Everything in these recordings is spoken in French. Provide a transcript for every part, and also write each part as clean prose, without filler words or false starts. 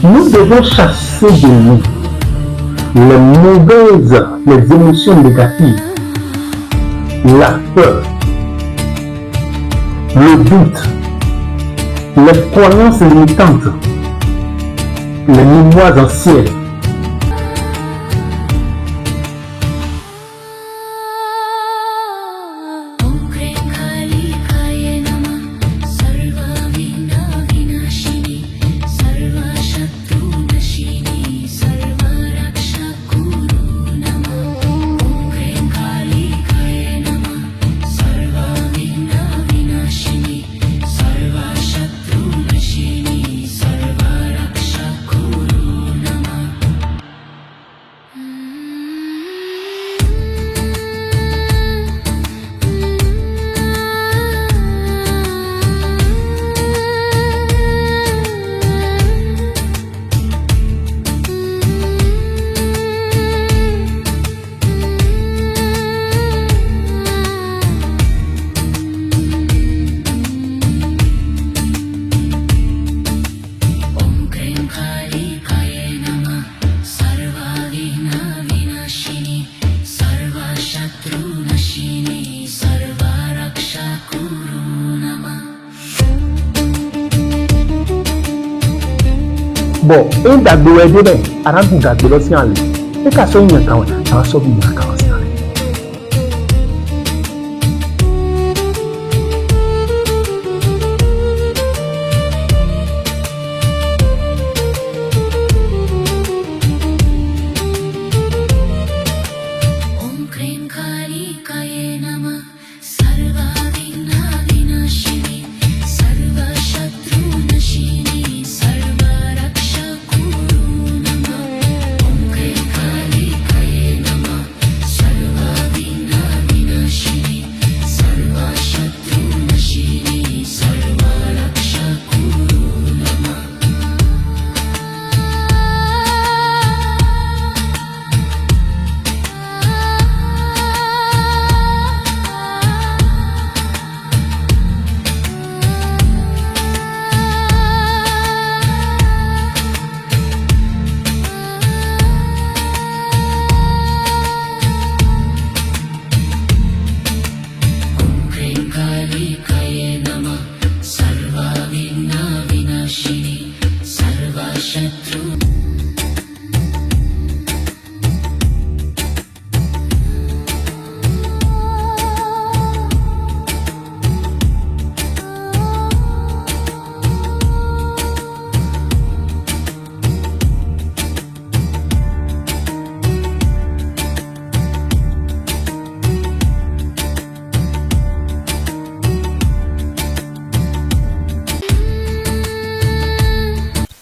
Nous devons chasser de nous les émotions négatives, la peur, le doute, les croyances limitantes, les mémoires anciennes. Bon, un dagbo est de arangu dagbo lo si en le. E ka so yin kan wa, so bi yin kan si en le.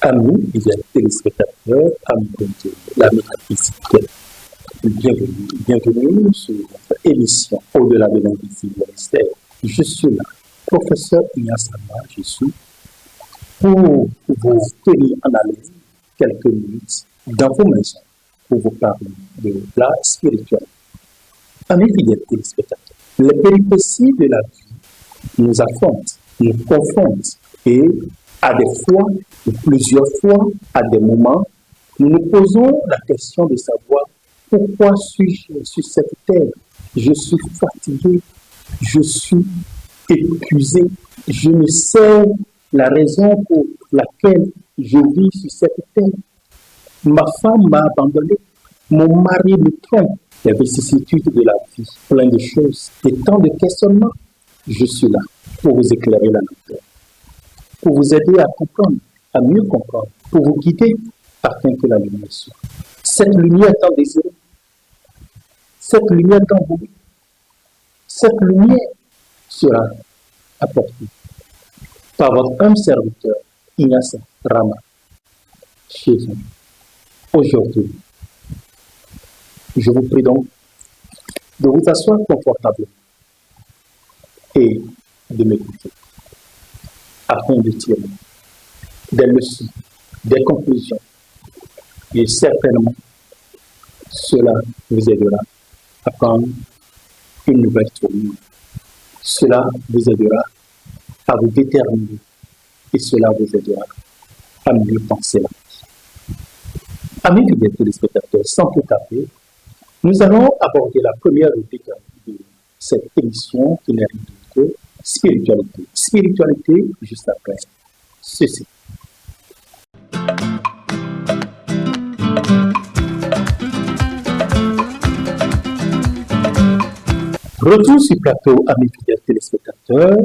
Amis, fidèles téléspectateurs, amis de la métaphysique, bienvenue sur notre émission Au-delà de l'invisible mystère. Je suis là, professeur Ignace Sama, je suis pour vous tenir en haleine quelques minutes dans vos maisons pour vous parler de l'art spirituel. Amis fidèles téléspectateurs, les péripéties de la vie nous affrontent, nous confrontent et à des fois, ou plusieurs fois, à des moments, nous nous posons la question de savoir pourquoi suis-je sur cette terre? Je suis fatigué, je suis épuisé, je ne sais la raison pour laquelle je vis sur cette terre. Ma femme m'a abandonné, mon mari me trompe, les vicissitudes de la vie, plein de choses et tant de questionnements. Je suis là pour vous éclairer la lumière, pour vous aider à comprendre, à mieux comprendre, pour vous guider afin que la lumière soit. Cette lumière tant désirée, cette lumière tant voulue, cette lumière sera apportée par votre humble serviteur, Ignace Rama, chez vous. Aujourd'hui, je vous prie donc de vous asseoir confortablement et de m'écouter afin de tirer des leçons, des conclusions. Et certainement, cela vous aidera à prendre une nouvelle tournure. Cela vous aidera à vous déterminer et cela vous aidera à mieux penser la vie. Amis fidèles téléspectateurs, sans plus tarder, nous allons aborder la première rubrique de cette émission qui n'est rien d'autre que spiritualité. Spiritualité, juste après ceci. Retour sur plateau, amis fidèles téléspectateurs.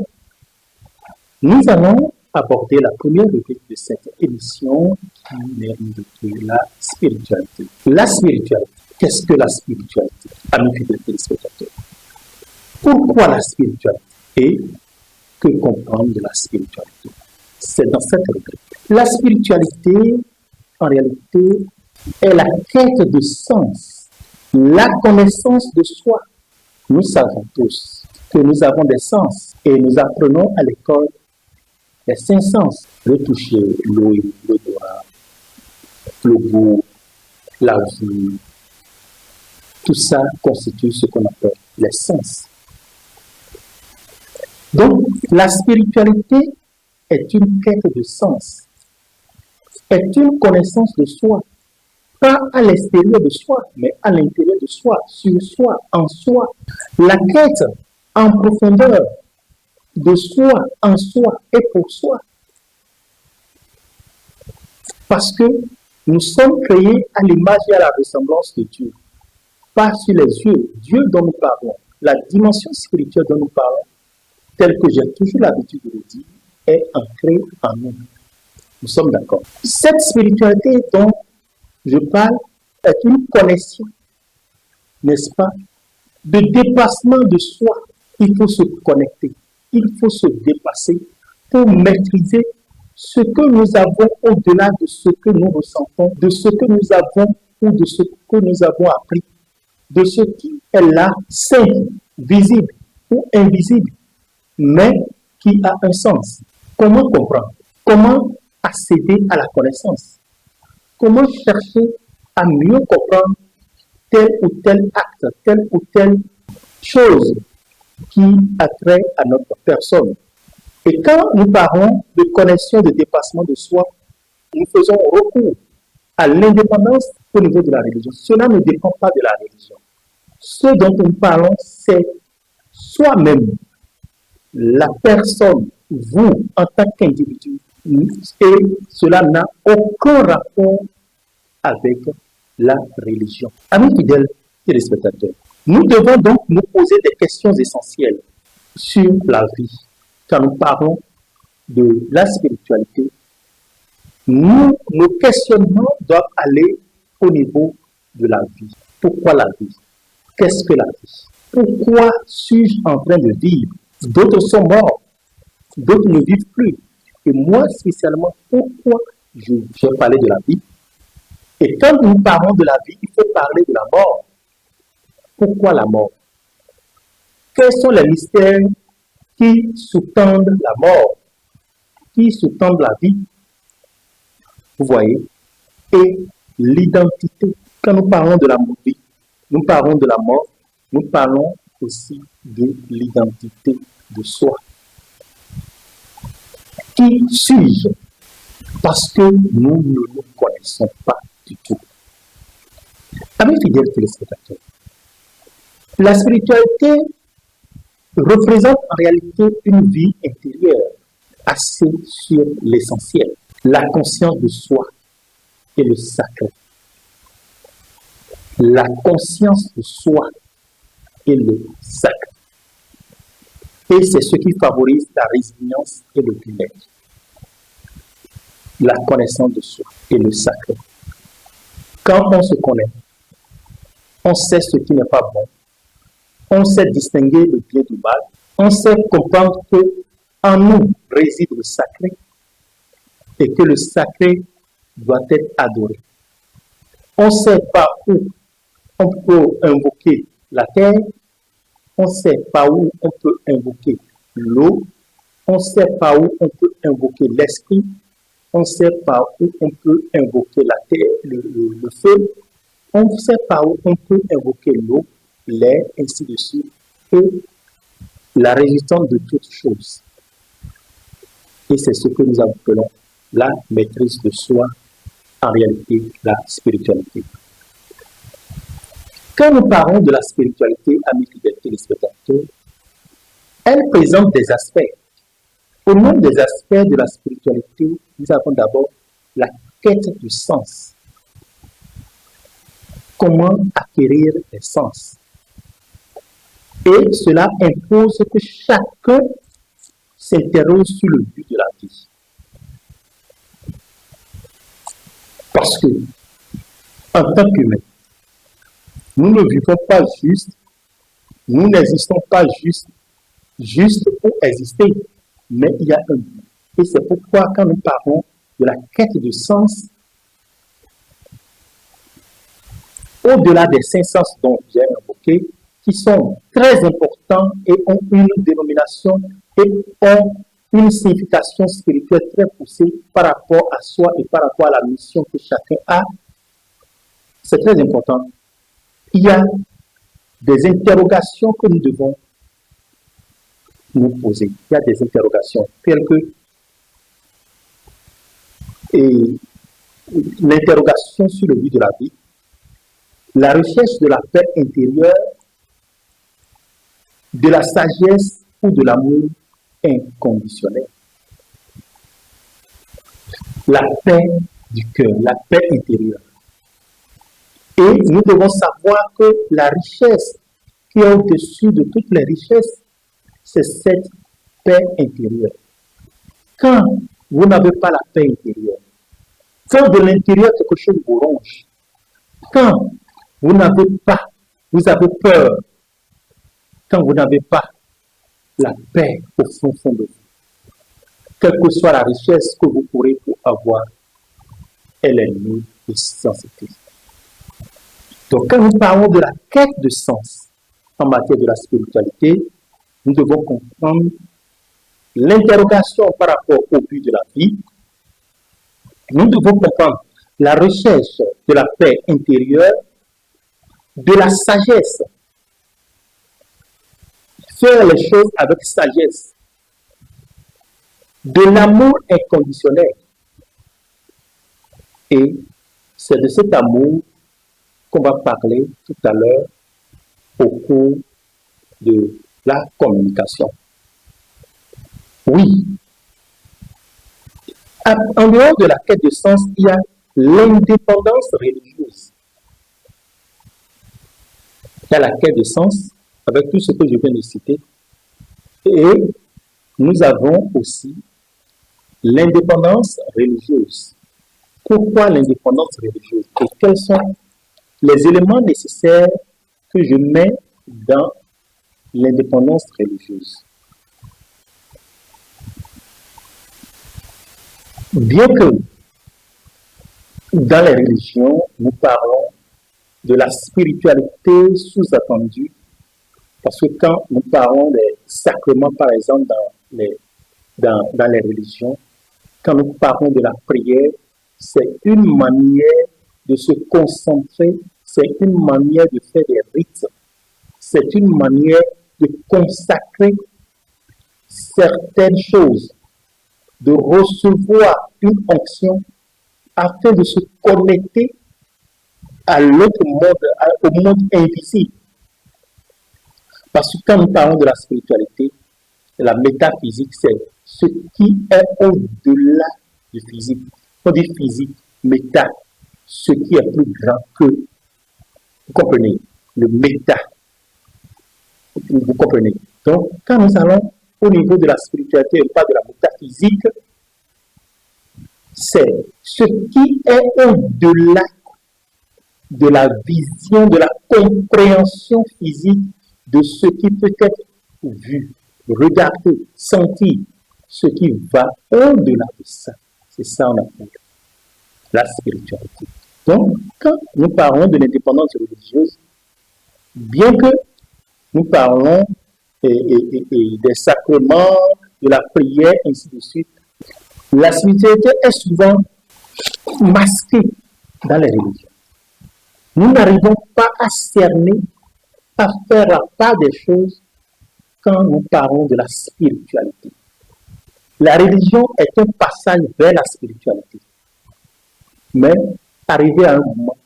Nous allons aborder la première rubrique de cette émission qui n'est rien d'autre que la spiritualité. La spiritualité. Qu'est-ce que la spiritualité, amis fidèles téléspectateurs? Pourquoi la spiritualité et que comprendre de la spiritualité? C'est dans cette rubrique. La spiritualité, en réalité, est la quête de sens, la connaissance de soi. Nous savons tous que nous avons des sens et nous apprenons à l'école les 5 sens, le toucher, l'ouïe, l'odorat, le goût, la vue. Tout ça constitue ce qu'on appelle les sens. Donc, la spiritualité est une quête de sens, est une connaissance de soi, pas à l'extérieur de soi, mais à l'intérieur de soi, sur soi, en soi. La quête en profondeur de soi, en soi et pour soi. Parce que nous sommes créés à l'image et à la ressemblance de Dieu. Pas sur les yeux. Dieu dont nous parlons, la dimension spirituelle dont nous parlons, telle que j'ai toujours l'habitude de le dire, est ancrée en nous. Nous sommes d'accord. Cette spiritualité dont je parle est une connexion, n'est-ce pas, de dépassement de soi. Il faut se connecter, il faut se dépasser pour maîtriser ce que nous avons au-delà de ce que nous ressentons, de ce que nous avons ou de ce que nous avons appris, de ce qui est là, simple, visible ou invisible, mais qui a un sens. Comment comprendre? Comment accéder à la connaissance? Comment chercher à mieux comprendre tel ou tel acte, telle ou telle chose qui a trait à notre personne? Et quand nous parlons de connexion, de dépassement de soi, nous faisons recours à l'indépendance au niveau de la religion. Cela ne dépend pas de la religion. Ce dont nous parlons, c'est soi-même, la personne, vous, en tant qu'individu. Et cela n'a aucun rapport avec la religion. Amis fidèles téléspectateurs, nous devons donc nous poser des questions essentielles sur la vie. Quand nous parlons de la spiritualité, nos questionnements doivent aller au niveau de la vie. Pourquoi la vie? Qu'est-ce que la vie? Pourquoi suis-je en train de vivre? D'autres sont morts, d'autres ne vivent plus. Et moi, spécialement, pourquoi je vais parler de la vie? Et quand nous parlons de la vie, il faut parler de la mort. Pourquoi la mort? Quels sont les mystères qui sous-tendent la mort, qui sous-tendent la vie? Vous voyez? Et l'identité. Quand nous parlons de la vie, nous parlons de la mort, nous parlons aussi de l'identité de soi. Qui suis-je? Parce que nous ne nous connaissons pas du tout. Amis fidèles téléspectateurs, la spiritualité représente en réalité une vie intérieure axée sur l'essentiel, la conscience de soi et le sacré. La conscience de soi et le sacré. Et c'est ce qui favorise la résilience et le bien-être. La connaissance de soi et le sacré. Quand on se connaît, on sait ce qui n'est pas bon, on sait distinguer le bien du mal, on sait comprendre que en nous réside le sacré et que le sacré doit être adoré. On sait par où on peut invoquer la terre, on sait par où on peut invoquer l'eau, on sait par où on peut invoquer l'esprit, on sait par où on peut invoquer la terre, le feu, on sait par où on peut invoquer l'eau, l'air, ainsi de suite, et la résistance de toutes choses. Et c'est ce que nous appelons la maîtrise de soi en réalité la spiritualité. Quand nous parlons de la spiritualité, amis fidèles téléspectateurs, elle présente des aspects. Au nom des aspects de la spiritualité, nous avons d'abord la quête du sens. Comment acquérir les sens? Et cela impose que chacun s'interroge sur le but de la vie. Parce que, en tant qu'humains, nous ne vivons pas juste, nous n'existons pas juste pour exister, mais il y a un but. Et c'est pourquoi quand nous parlons de la quête de sens, au-delà des 5 sens dont j'ai évoqué, qui sont très importants et ont une dénomination et ont une signification spirituelle très poussée par rapport à soi et par rapport à la mission que chacun a, c'est très important. Il y a des interrogations que nous devons nous poser. Il y a des interrogations telles que l'interrogation sur le but de la vie, la recherche de la paix intérieure, de la sagesse ou de l'amour inconditionnel. La paix du cœur, la paix intérieure. Et nous devons savoir que la richesse qui est au-dessus de toutes les richesses, c'est cette paix intérieure. Quand vous n'avez pas la paix intérieure, quand de l'intérieur quelque chose vous ronge, quand vous n'avez pas, vous avez peur, quand vous n'avez pas la paix au fond de vous, quelle que soit la richesse que vous pourrez avoir, elle est nulle et sans effet. Donc, quand nous parlons de la quête de sens en matière de la spiritualité, nous devons comprendre l'interrogation par rapport au but de la vie. Nous devons comprendre la recherche de la paix intérieure, de la sagesse. Faire les choses avec sagesse. De l'amour inconditionnel. Et c'est de cet amour qu'on va parler tout à l'heure au cours de la communication. Oui. En dehors de la quête de sens, il y a l'indépendance religieuse. Il y a la quête de sens avec tout ce que je viens de citer. Et nous avons aussi l'indépendance religieuse. Pourquoi l'indépendance religieuse? Et quels sont les éléments nécessaires que je mets dans l'indépendance religieuse? Bien que dans les religions, nous parlons de la spiritualité sous-attendue, parce que quand nous parlons des sacrements, par exemple, dans les religions, quand nous parlons de la prière, c'est une manière de se concentrer, c'est une manière de faire des rites, c'est une manière de consacrer certaines choses, de recevoir une onction afin de se connecter à l'autre monde, au monde invisible. Parce que quand nous parlons de la spiritualité, la métaphysique, c'est ce qui est au-delà du physique. On dit physique, méta, ce qui est plus grand que. Vous comprenez? Le méta. Vous comprenez? Donc, quand nous allons au niveau de la spiritualité et pas de la métaphysique, c'est ce qui est au-delà de la vision, de la compréhension physique de ce qui peut être vu, regardé, senti, ce qui va au-delà de ça. C'est ça qu'on appelle la spiritualité. Donc, quand nous parlons de l'indépendance religieuse, bien que nous parlons des sacrements, de la prière, ainsi de suite, la spiritualité est souvent masquée dans les religions. Nous n'arrivons pas à cerner, à faire la part des choses quand nous parlons de la spiritualité. La religion est un passage vers la spiritualité. Mais arrivé à un moment,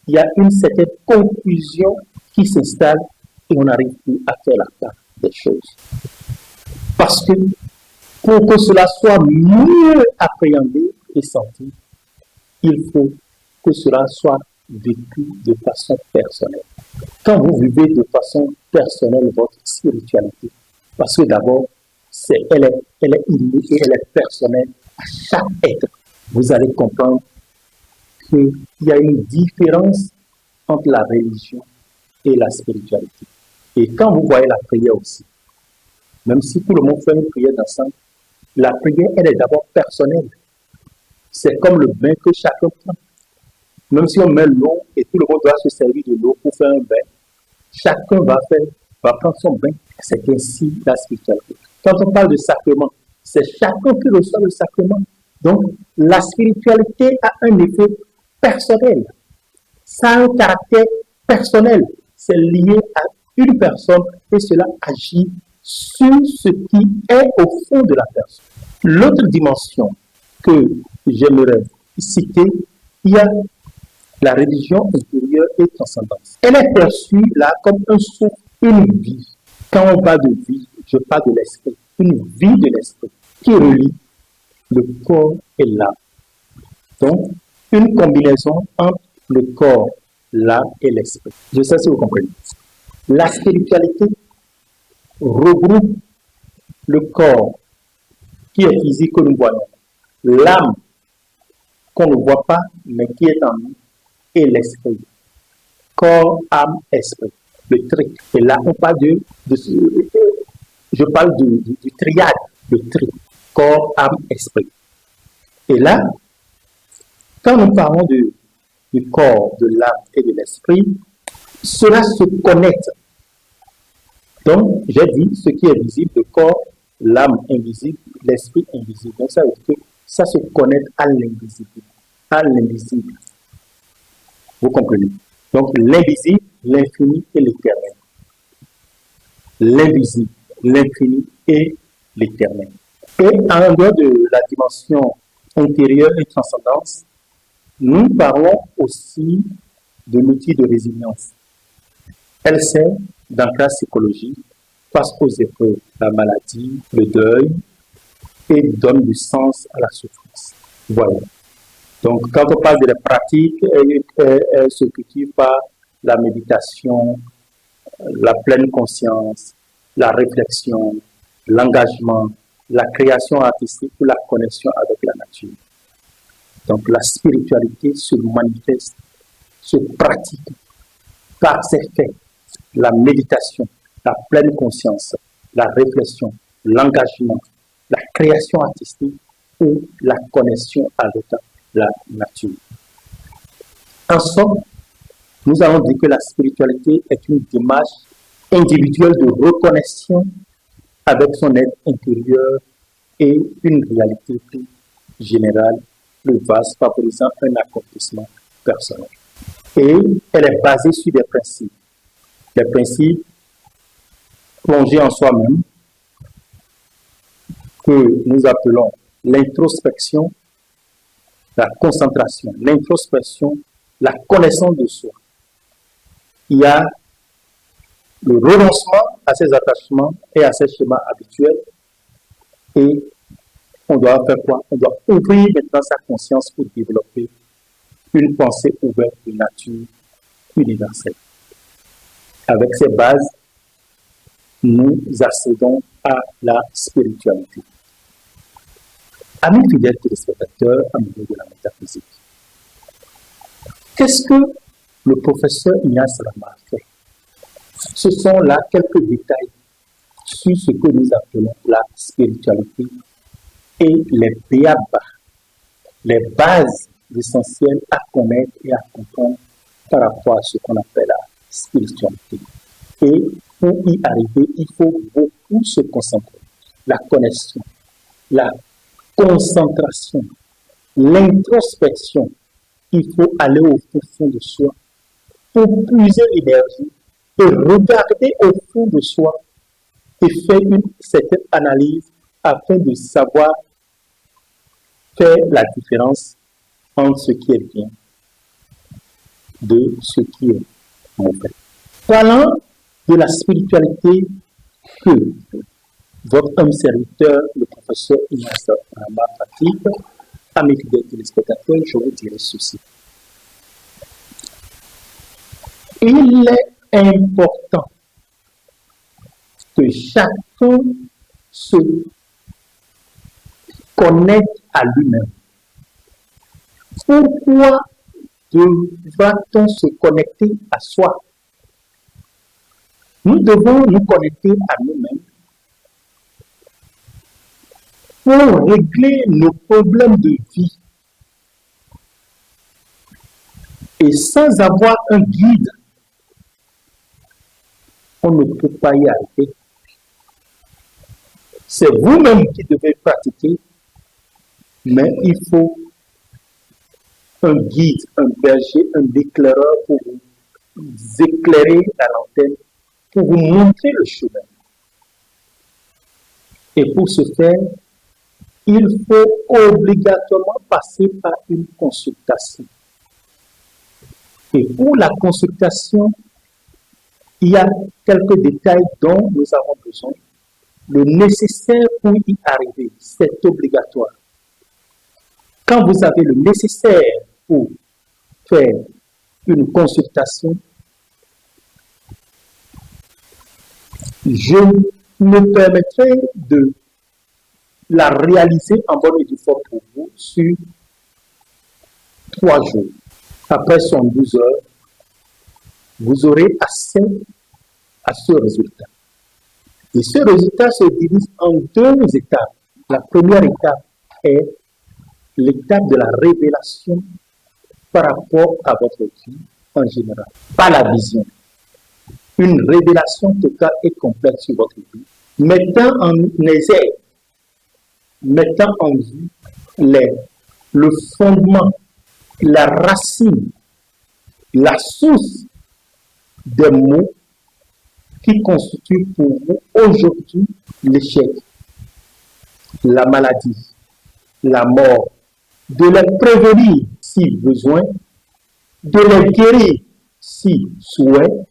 il y a une certaine confusion qui s'installe et on n'arrive plus à faire la part des choses. Parce que pour que cela soit mieux appréhendé et senti, il faut que cela soit vécu de façon personnelle. Quand vous vivez de façon personnelle votre spiritualité, parce que d'abord, elle est innée et elle est personnelle à chaque être, vous allez comprendre qu'il y a une différence entre la religion et la spiritualité. Et quand vous voyez la prière aussi, même si tout le monde fait une prière d'ensemble, la prière, elle est d'abord personnelle. C'est comme le bain que chacun prend. Même si on met l'eau et tout le monde doit se servir de l'eau pour faire un bain, chacun va prendre son bain. C'est ainsi la spiritualité. Quand on parle de sacrement, c'est chacun qui reçoit le sacrement. Donc, la spiritualité a un effet personnel. Ça a un caractère personnel. C'est lié à une personne et cela agit sur ce qui est au fond de la personne. L'autre dimension que j'aimerais citer, il y a la religion intérieure et transcendance. Elle est perçue là comme un souffle, une vie. Quand on parle de vie, je parle de l'esprit. Une vie de l'esprit qui relie le corps et l'âme. Donc, une combinaison entre le corps, l'âme et l'esprit. Je sais si vous comprenez. La spiritualité regroupe le corps qui est physique que nous voyons, l'âme qu'on ne voit pas mais qui est en nous et l'esprit. Corps, âme, esprit. Le tri. Et là, on parle je parle du triade, le tri. Corps, âme, esprit. Et là, quand nous parlons du corps, de l'âme et de l'esprit, cela se connecte. Donc, j'ai dit ce qui est visible, le corps, l'âme invisible, l'esprit invisible. Donc, ça veut dire que ça se connecte à l'invisible. À l'invisible. Vous comprenez? Donc, l'invisible, l'infini et l'éternel. L'invisible, l'infini et l'éternel. Et en dehors de la dimension intérieure et transcendance, nous parlons aussi de l'outil de résilience. Elle sert d'ancrage psychologique face aux épreuves, la maladie, le deuil, et donne du sens à la souffrance. Voilà. Donc, quand on parle de la pratique, elle se cultive par la méditation, la pleine conscience, la réflexion, l'engagement, la création artistique ou la connexion avec la nature. Donc, la spiritualité se manifeste, se pratique par ses faits, la méditation, la pleine conscience, la réflexion, l'engagement, la création artistique ou la connexion avec la nature. En somme, nous allons dire que la spiritualité est une démarche individuelle de reconnexion avec son être intérieur et une réalité plus générale, plus vaste, favorisant un accomplissement personnel. Et elle est basée sur des principes plongés en soi-même que nous appelons l'introspection, la concentration, l'introspection, la connaissance de soi. Il y a le renoncement à ses attachements et à ses schémas habituels. Et on doit faire quoi? On doit ouvrir maintenant sa conscience pour développer une pensée ouverte de nature universelle. Avec ces bases, nous accédons à la spiritualité. Amis fidèles téléspectateurs, amoureux de la métaphysique, qu'est-ce que le professeur Ignace Rama a fait? Ce sont là quelques détails sur ce que nous appelons la spiritualité et les béabas, les bases essentielles à connaître et à comprendre par rapport à ce qu'on appelle la spiritualité. Et pour y arriver, il faut beaucoup se concentrer. La connexion, la concentration, l'introspection. Il faut aller au fond de soi pour puiser l'énergie et regarder au fond de soi et faire une certaine analyse afin de savoir faire la différence entre ce qui est bien de ce qui est mauvais. Parlant de la spiritualité que votre homme serviteur, le professeur Ignace Rama, pratique, amis fidèles téléspectateurs, je vous dirai ceci. Il est important que chacun se connecte à lui-même. Pourquoi devra-t-on se connecter à soi? Nous devons nous connecter à nous-mêmes pour régler nos problèmes de vie. Et sans avoir un guide, on ne peut pas y arriver. C'est vous-même qui devez pratiquer, mais il faut un guide, un berger, un éclaireur pour vous éclairer la lanterne, pour vous montrer le chemin. Et pour ce faire, il faut obligatoirement passer par une consultation. Et pour la consultation, il y a quelques détails dont nous avons besoin. Le nécessaire pour y arriver, c'est obligatoire. Quand vous avez le nécessaire pour faire une consultation, je me permettrai de la réaliser en bonne et due forme pour vous sur 3 jours. Après 112 heures, vous aurez accès à ce résultat. Et ce résultat se divise en 2 étapes. La première étape est l'étape de la révélation par rapport à votre vie en général, pas la vision. Une révélation totale et complète sur votre vie, mettant en exergue, mettant en vue le fondement, la racine, la source des mots qui constituent pour vous aujourd'hui l'échec, la maladie, la mort, de les prévenir si besoin, de les guérir si souhait,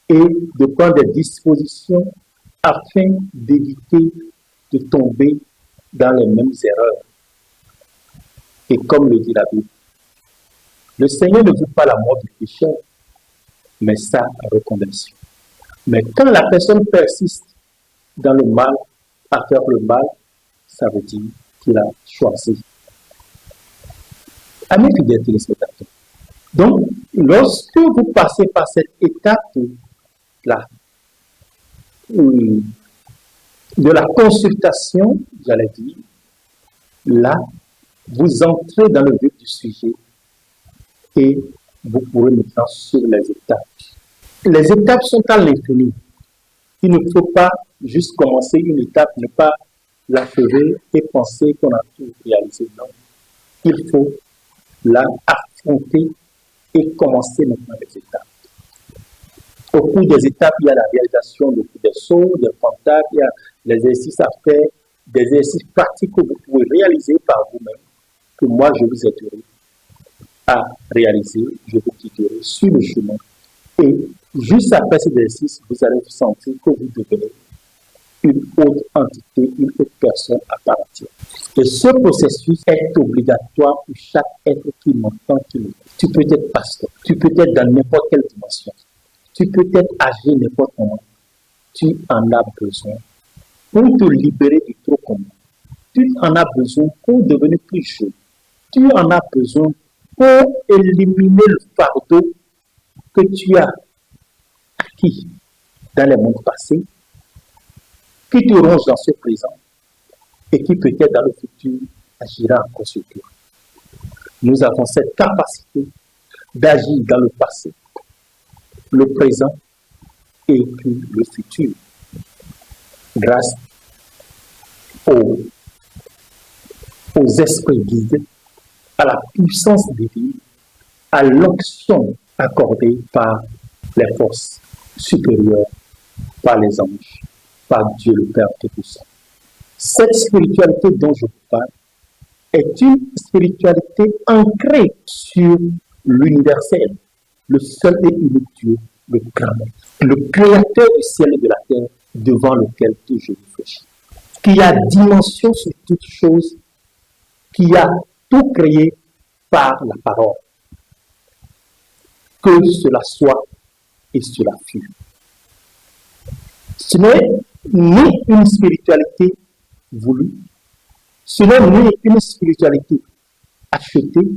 et de prendre des dispositions afin d'éviter de tomber dans les mêmes erreurs. Et comme le dit la Bible, le Seigneur ne veut pas la mort du pécheur, mais sa reconversion. Mais quand la personne persiste dans le mal, à faire le mal, ça veut dire qu'il a choisi. Amis fidèles téléspectateurs, donc, lorsque vous passez par cette étape-là, de la consultation, j'allais dire, là, vous entrez dans le vif du sujet et vous pourrez maintenant suivre les étapes. Les étapes sont à l'infini. Il ne faut pas juste commencer une étape, ne pas l'achever et penser qu'on a tout réalisé. Non. Il faut la affronter et commencer maintenant les étapes. Au cours des étapes, il y a la réalisation des sauts, des contacts, il y a l'exercice à faire, des exercices pratiques que vous pouvez réaliser par vous-même, que moi je vous aiderai à réaliser, je vous guiderai sur le chemin. Et juste après cet exercice, vous allez vous sentir que vous devenez une autre entité, une autre personne à part entière. Et ce processus est obligatoire pour chaque être qui m'entend, qui me dit. Tu peux être pasteur, tu peux être dans n'importe quelle dimension, tu peux être âgé n'importe comment. Tu en as besoin pour te libérer du trop commun. Tu en as besoin pour devenir plus jeune. Tu en as besoin pour éliminer le fardeau que tu as acquis dans les mondes passés, qui te ronge dans ce présent et qui peut-être dans le futur agira encore sur toi. Nous avons cette capacité d'agir dans le passé, le présent et puis le futur, grâce aux esprits guides, à la puissance divine, à l'onction accordée par les forces supérieures, par les anges, par Dieu le Père Tout-Puissant. Cette spiritualité dont je vous parle est une spiritualité ancrée sur l'universel, le seul et unique Dieu, le grand maître, le créateur du ciel et de la terre, devant lequel tout je réfléchis, qui a dimension sur toute chose, qui a tout créé par la parole. Que cela soit et cela fut. Ce n'est ni une spiritualité voulue, ce n'est ni une spiritualité achetée,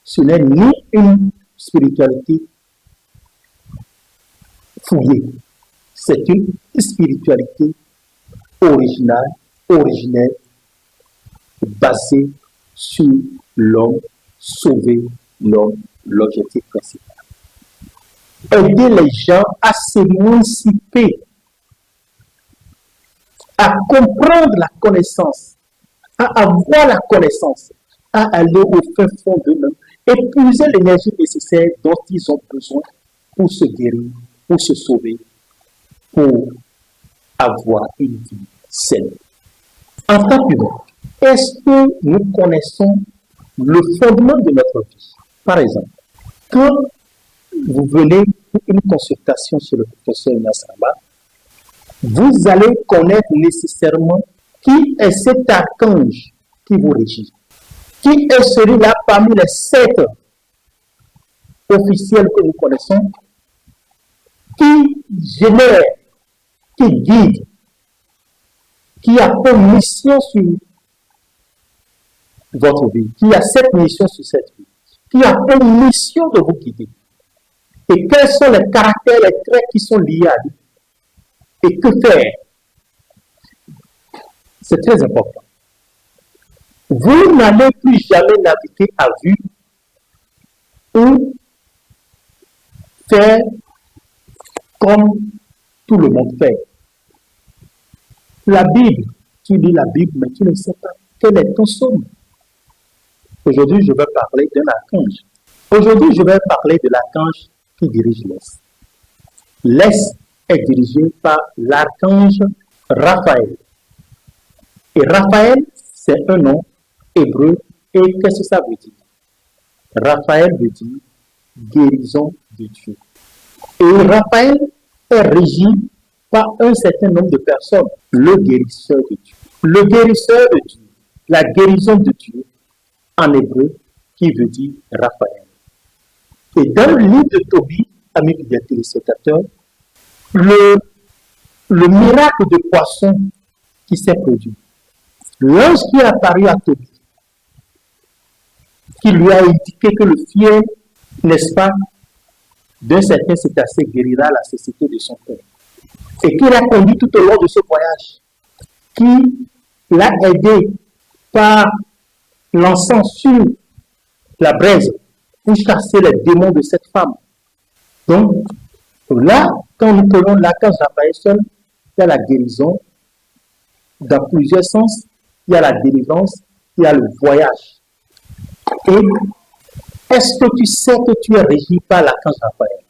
ce n'est ni une spiritualité fouillée. C'est une spiritualité originale, originelle, basée sur l'homme, sauver l'homme, l'objectif principal. Aider les gens à s'émanciper, à comprendre la connaissance, à avoir la connaissance, à aller au fin fond d'eux-mêmes, épuiser l'énergie nécessaire dont ils ont besoin pour se guérir, pour se sauver, pour avoir une vie saine. En tant qu'humain, est-ce que nous connaissons le fondement de notre vie? Par exemple, quand vous venez pour une consultation chez le professeur Nassamba, vous allez connaître nécessairement qui est cet archange qui vous régit. Qui est celui-là parmi les 7 officiels que nous connaissons, qui génère, qui guide, qui a comme mission sur votre vie, qui a cette mission sur cette vie, qui a comme mission de vous guider. Et quels sont les caractères, les traits qui sont liés à lui. Et que faire? C'est très important. Vous n'allez plus jamais naviguer à vue ou faire comme tout le monde fait. La Bible, tu lis la Bible, mais tu ne sais pas quel est ton somme. Aujourd'hui, je vais parler d'un archange. Aujourd'hui, je vais parler de l'archange qui dirige l'Est. L'Est est dirigé par l'archange Raphaël. Et Raphaël, c'est un nom hébreu. Et qu'est-ce que ça veut dire? Raphaël veut dire guérison de Dieu. Et Raphaël est régi par un certain nombre de personnes. Le guérisseur de Dieu. Le guérisseur de Dieu. La guérison de Dieu en hébreu qui veut dire Raphaël. Et dans le livre de Tobie, amis des téléspectateurs, le miracle de poisson qui s'est produit. L'ange qui est apparu à Tobie, qui lui a indiqué que le fiel, n'est-ce pas, d'un certain cétacé guérira la cécité de son cœur. Et qui l'a conduit tout au long de ce voyage, qui l'a aidé par l'encens sur la braise pour chasser les démons de cette femme. Donc, là, quand nous prenons l'archange Raphaël seul, il y a la guérison dans plusieurs sens. Il y a la délivrance, il y a le voyage. Et est-ce que tu sais que tu es régi par l'archange Raphaël?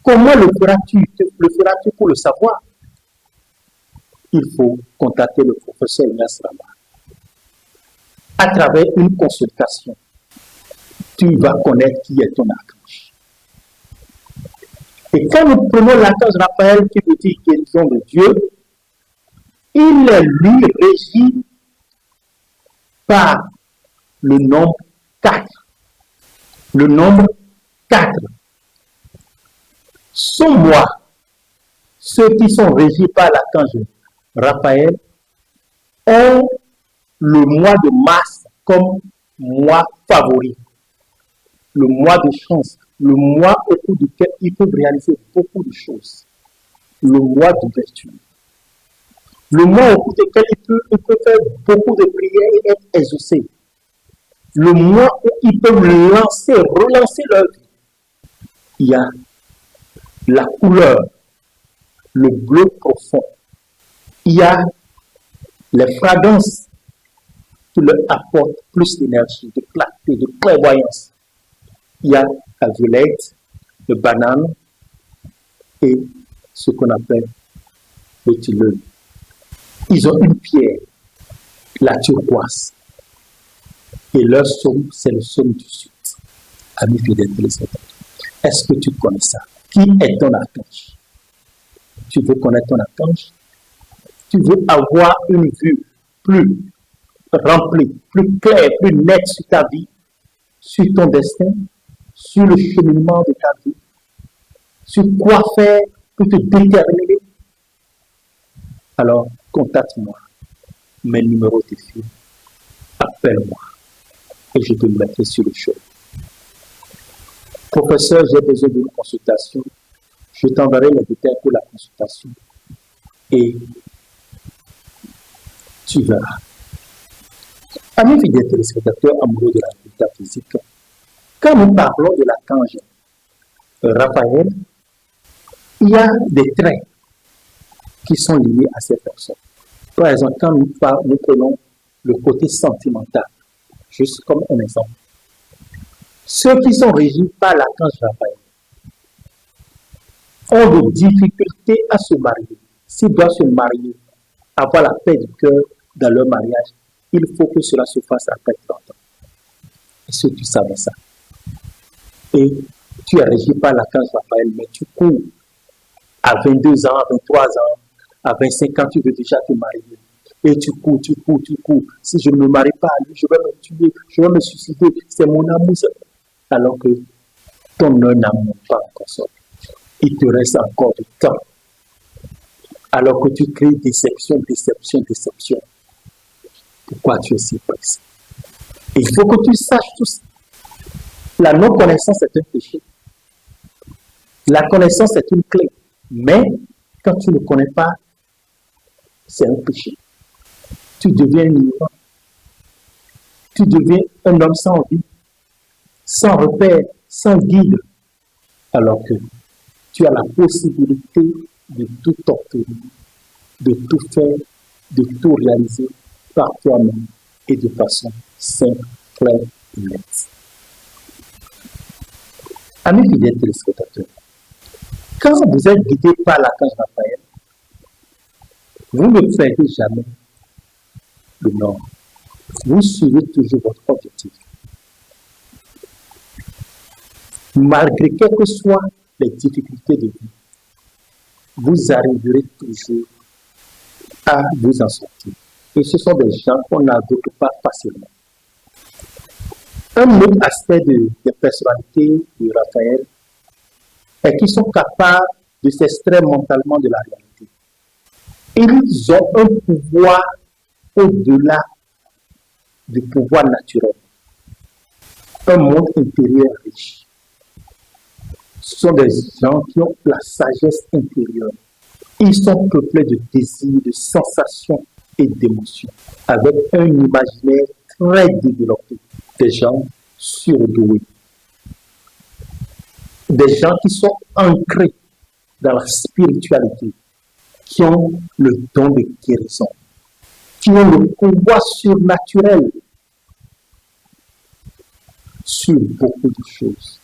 Comment le feras-tu? Le feras-tu pour le savoir? Il faut contacter le professeur Nassamba. À travers une consultation, tu vas connaître qui est ton archange. Et quand nous prenons l'archange Raphaël qui veut dire guérison de Dieu, il est lui régi par le nombre 4. Le nombre 4. Son mois, ceux qui sont régis par l'archange Raphaël, ont le mois de mars comme mois favori. Le mois de chance, le mois au cours duquel ils peuvent réaliser beaucoup de choses. Le mois d'ouverture. Le mois au cours duquel ils peuvent faire beaucoup de prières et être exaucés. Le mois où ils peuvent relancer leur vie. Il y a la couleur, le bleu profond. Il y a les fragrances qui leur apportent plus d'énergie, de clarté, de clairvoyance. Il y a la violette, le banane et ce qu'on appelle le tilleul. Ils ont une pierre, la turquoise. Et leur somme, c'est le somme du Sud. Amis fidèles téléspectateurs, est-ce que tu connais ça? Qui est ton archange? Tu veux connaître ton archange? Tu veux avoir une vue plus remplie, plus claire, plus nette sur ta vie, sur ton destin, sur le cheminement de ta vie, sur quoi faire pour te déterminer? Alors, contacte-moi. Mes numéros de fil. Appelle-moi et je te mettrai sur le chemin. Professeur, j'ai besoin d'une consultation. Je t'enverrai les détails pour la consultation et tu verras. Amis fidèles téléspectateurs amoureux de la métaphysique, quand nous parlons de l'archange Raphaël, il y a des traits qui sont liés à cette personne. Par exemple, quand nous prenons le côté sentimental, juste comme un exemple. Ceux qui sont régis par l'archange Raphaël ont des difficultés à se marier. S'ils doivent se marier, avoir la paix du cœur dans leur mariage, il faut que cela se fasse après 30 ans. Est-ce que tu savais ça? Et tu es régi par l'archange Raphaël, mais tu cours à 22 ans, à 23 ans, à 25 ans, tu veux déjà te marier. Et tu cours. Si je ne me marie pas, je vais me tuer, je vais me suicider. C'est mon amour. Alors que ton œil n'amour pas encore sorti. Il te reste encore du temps. Alors que tu crées déception. Pourquoi tu es si pressé? Il faut que tu saches tout ça. La non-connaissance est un péché. La connaissance est une clé. Mais quand tu ne connais pas, c'est un péché. Tu deviens ignorant. Tu deviens un homme sans vie, sans repère, sans guide. Alors que tu as la possibilité de tout obtenir, de tout faire, de tout réaliser par toi-même et de façon simple, claire et nette. Amis fidèles téléspectateurs, quand vous êtes guidé par l'archange Raphaël, vous ne perdez jamais le nord. Vous suivez toujours votre objectif. Malgré quelles que soient les difficultés de vie, vous arriverez toujours à vous en sortir. Et ce sont des gens qu'on n'adopte pas facilement. Un autre aspect des personnalités de Raphaël est qu'ils sont capables de s'extraire mentalement de la réalité. Ils ont un pouvoir au-delà du pouvoir naturel. Un monde intérieur riche. Ce sont des gens qui ont la sagesse intérieure. Ils sont peuplés de désirs, de sensations et d'émotions, avec un imaginaire très développé. Des gens surdoués. Des gens qui sont ancrés dans la spiritualité, qui ont le don de guérison, qui ont le pouvoir surnaturel sur beaucoup de choses.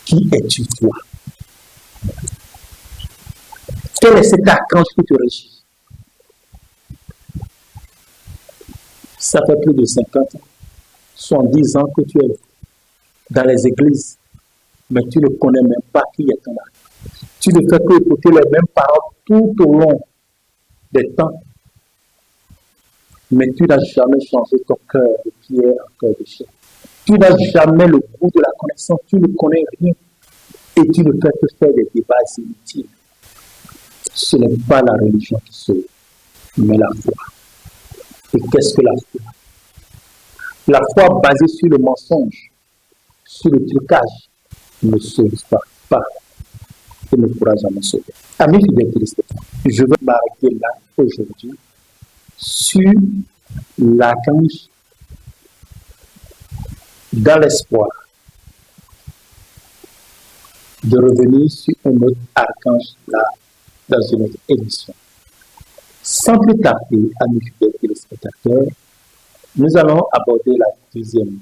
Qui es-tu toi? Quel est cet archange qui te régit? Ça fait plus de 50 ans, 70 ans que tu es dans les églises, mais tu ne connais même pas qui est ton archange. Tu ne fais que écouter les mêmes paroles tout au long des temps, mais tu n'as jamais changé ton cœur de pierre en cœur de chair. Tu n'as jamais le goût de la connaissance, tu ne connais rien et tu ne fais que faire des débats inutiles. Ce n'est pas la religion qui sauve, mais la foi. Et qu'est-ce que la foi? La foi basée sur le mensonge, sur le trucage, ne sauve pas et ne pourra jamais sauver. Amis fidèles téléspectateurs, je vais m'arrêter là aujourd'hui sur l'archange dans l'espoir de revenir sur un autre archange là dans une autre émission. Sans plus tarder, amis fidèles téléspectateurs, nous allons aborder la deuxième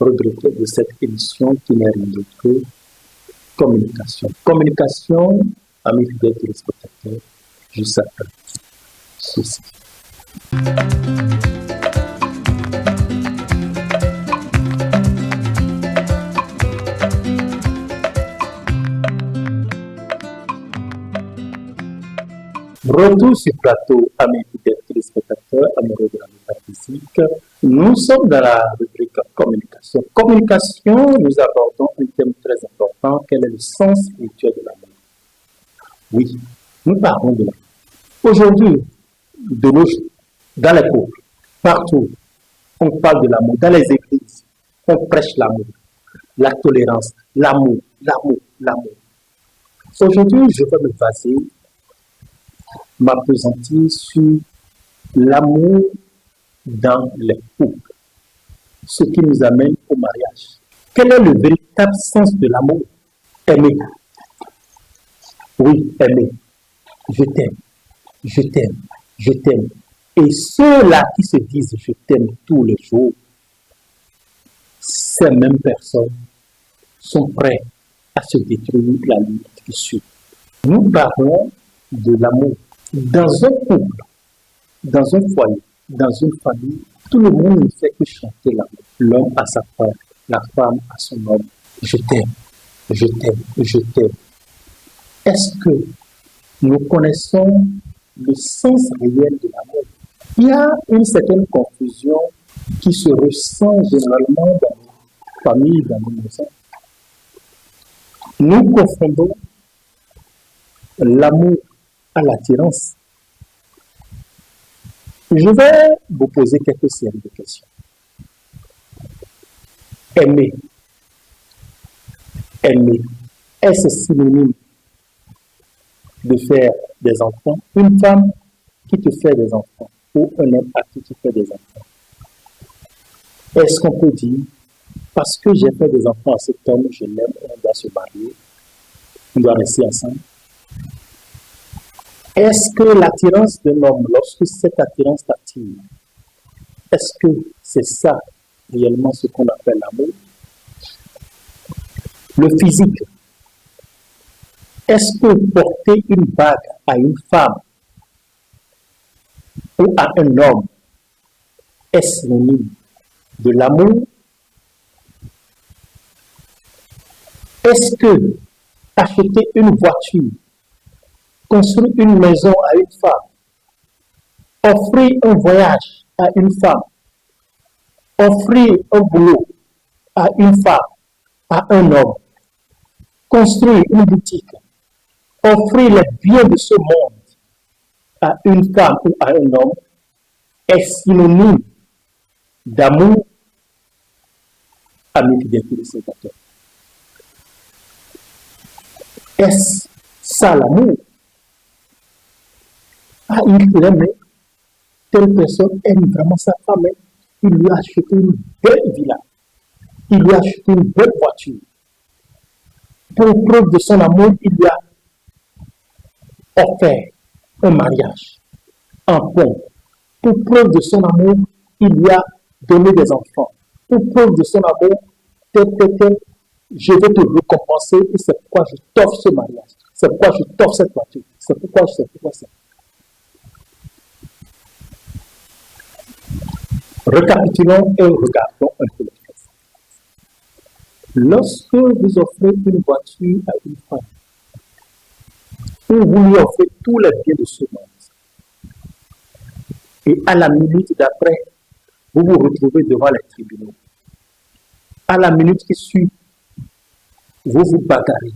rubrique de cette émission qui n'est rien d'autre que communication. Communication, amis fidèles téléspectateurs, juste après ceci. Retour sur plateau, amis téléspectateurs, amoureux de la métaphysique. Nous sommes dans la rubrique communication. Communication, nous abordons un thème très important. Quel est le sens spirituel de l'amour? Oui, nous parlons de l'amour. Aujourd'hui, de nos jours, dans les couples, partout, on parle de l'amour. Dans les églises, on prêche l'amour, la tolérance, l'amour. Aujourd'hui, je vais me baser m'appesantir sur l'amour dans les couples, ce qui nous amène au mariage. Quel est le véritable sens de l'amour? Aimer. Oui, aimer. Je t'aime, je t'aime, je t'aime. Et ceux-là qui se disent je t'aime tous les jours, ces mêmes personnes sont prêts à se détruire la nuit qui suit. Nous parlons de l'amour. Dans un couple, dans un foyer, dans une famille, tout le monde ne fait que chanter l'amour. L'homme à sa femme, la femme à son homme. Je t'aime, je t'aime, je t'aime. Est-ce que nous connaissons le sens réel de l'amour? Il y a une certaine confusion qui se ressent généralement dans nos familles, dans nos maisons. Nous confondons l'amour à l'attirance. Je vais vous poser quelques séries de questions. Aimer. Aimer. Est-ce synonyme de faire des enfants? Une femme qui te fait des enfants ou un homme à qui tu fais des enfants? Est-ce qu'on peut dire, parce que j'ai fait des enfants à cet homme, je l'aime, on doit se marier, on doit rester ensemble? Est-ce que l'attirance d'un homme, lorsque cette attirance t'attire, est-ce que c'est ça réellement ce qu'on appelle l'amour? Le physique. Est-ce que porter une bague à une femme ou à un homme est synonyme de l'amour? Est-ce que acheter une voiture, construire une maison à une femme, offrir un voyage à une femme, offrir un boulot à une femme, à un homme, construire une boutique, offrir les biens de ce monde à une femme ou à un homme est synonyme d'amour? Amis fidèles téléspectateurs, est-ce ça l'amour? Ah, il aime, telle personne aime vraiment sa femme, il lui a acheté une belle villa, il lui a acheté une belle voiture. Pour preuve de son amour, il lui a offert un mariage en pompe. Pour preuve de son amour, il lui a donné des enfants. Pour preuve de son amour, je vais te récompenser et c'est pourquoi je t'offre ce mariage. C'est pourquoi je t'offre cette voiture. C'est pourquoi. Récapitulons et regardons un peu le texte. Lorsque vous offrez une voiture à une femme, ou vous lui offrez tous les biens de ce monde, et à la minute d'après, vous vous retrouvez devant les tribunaux. À la minute qui suit, vous vous bagarrez.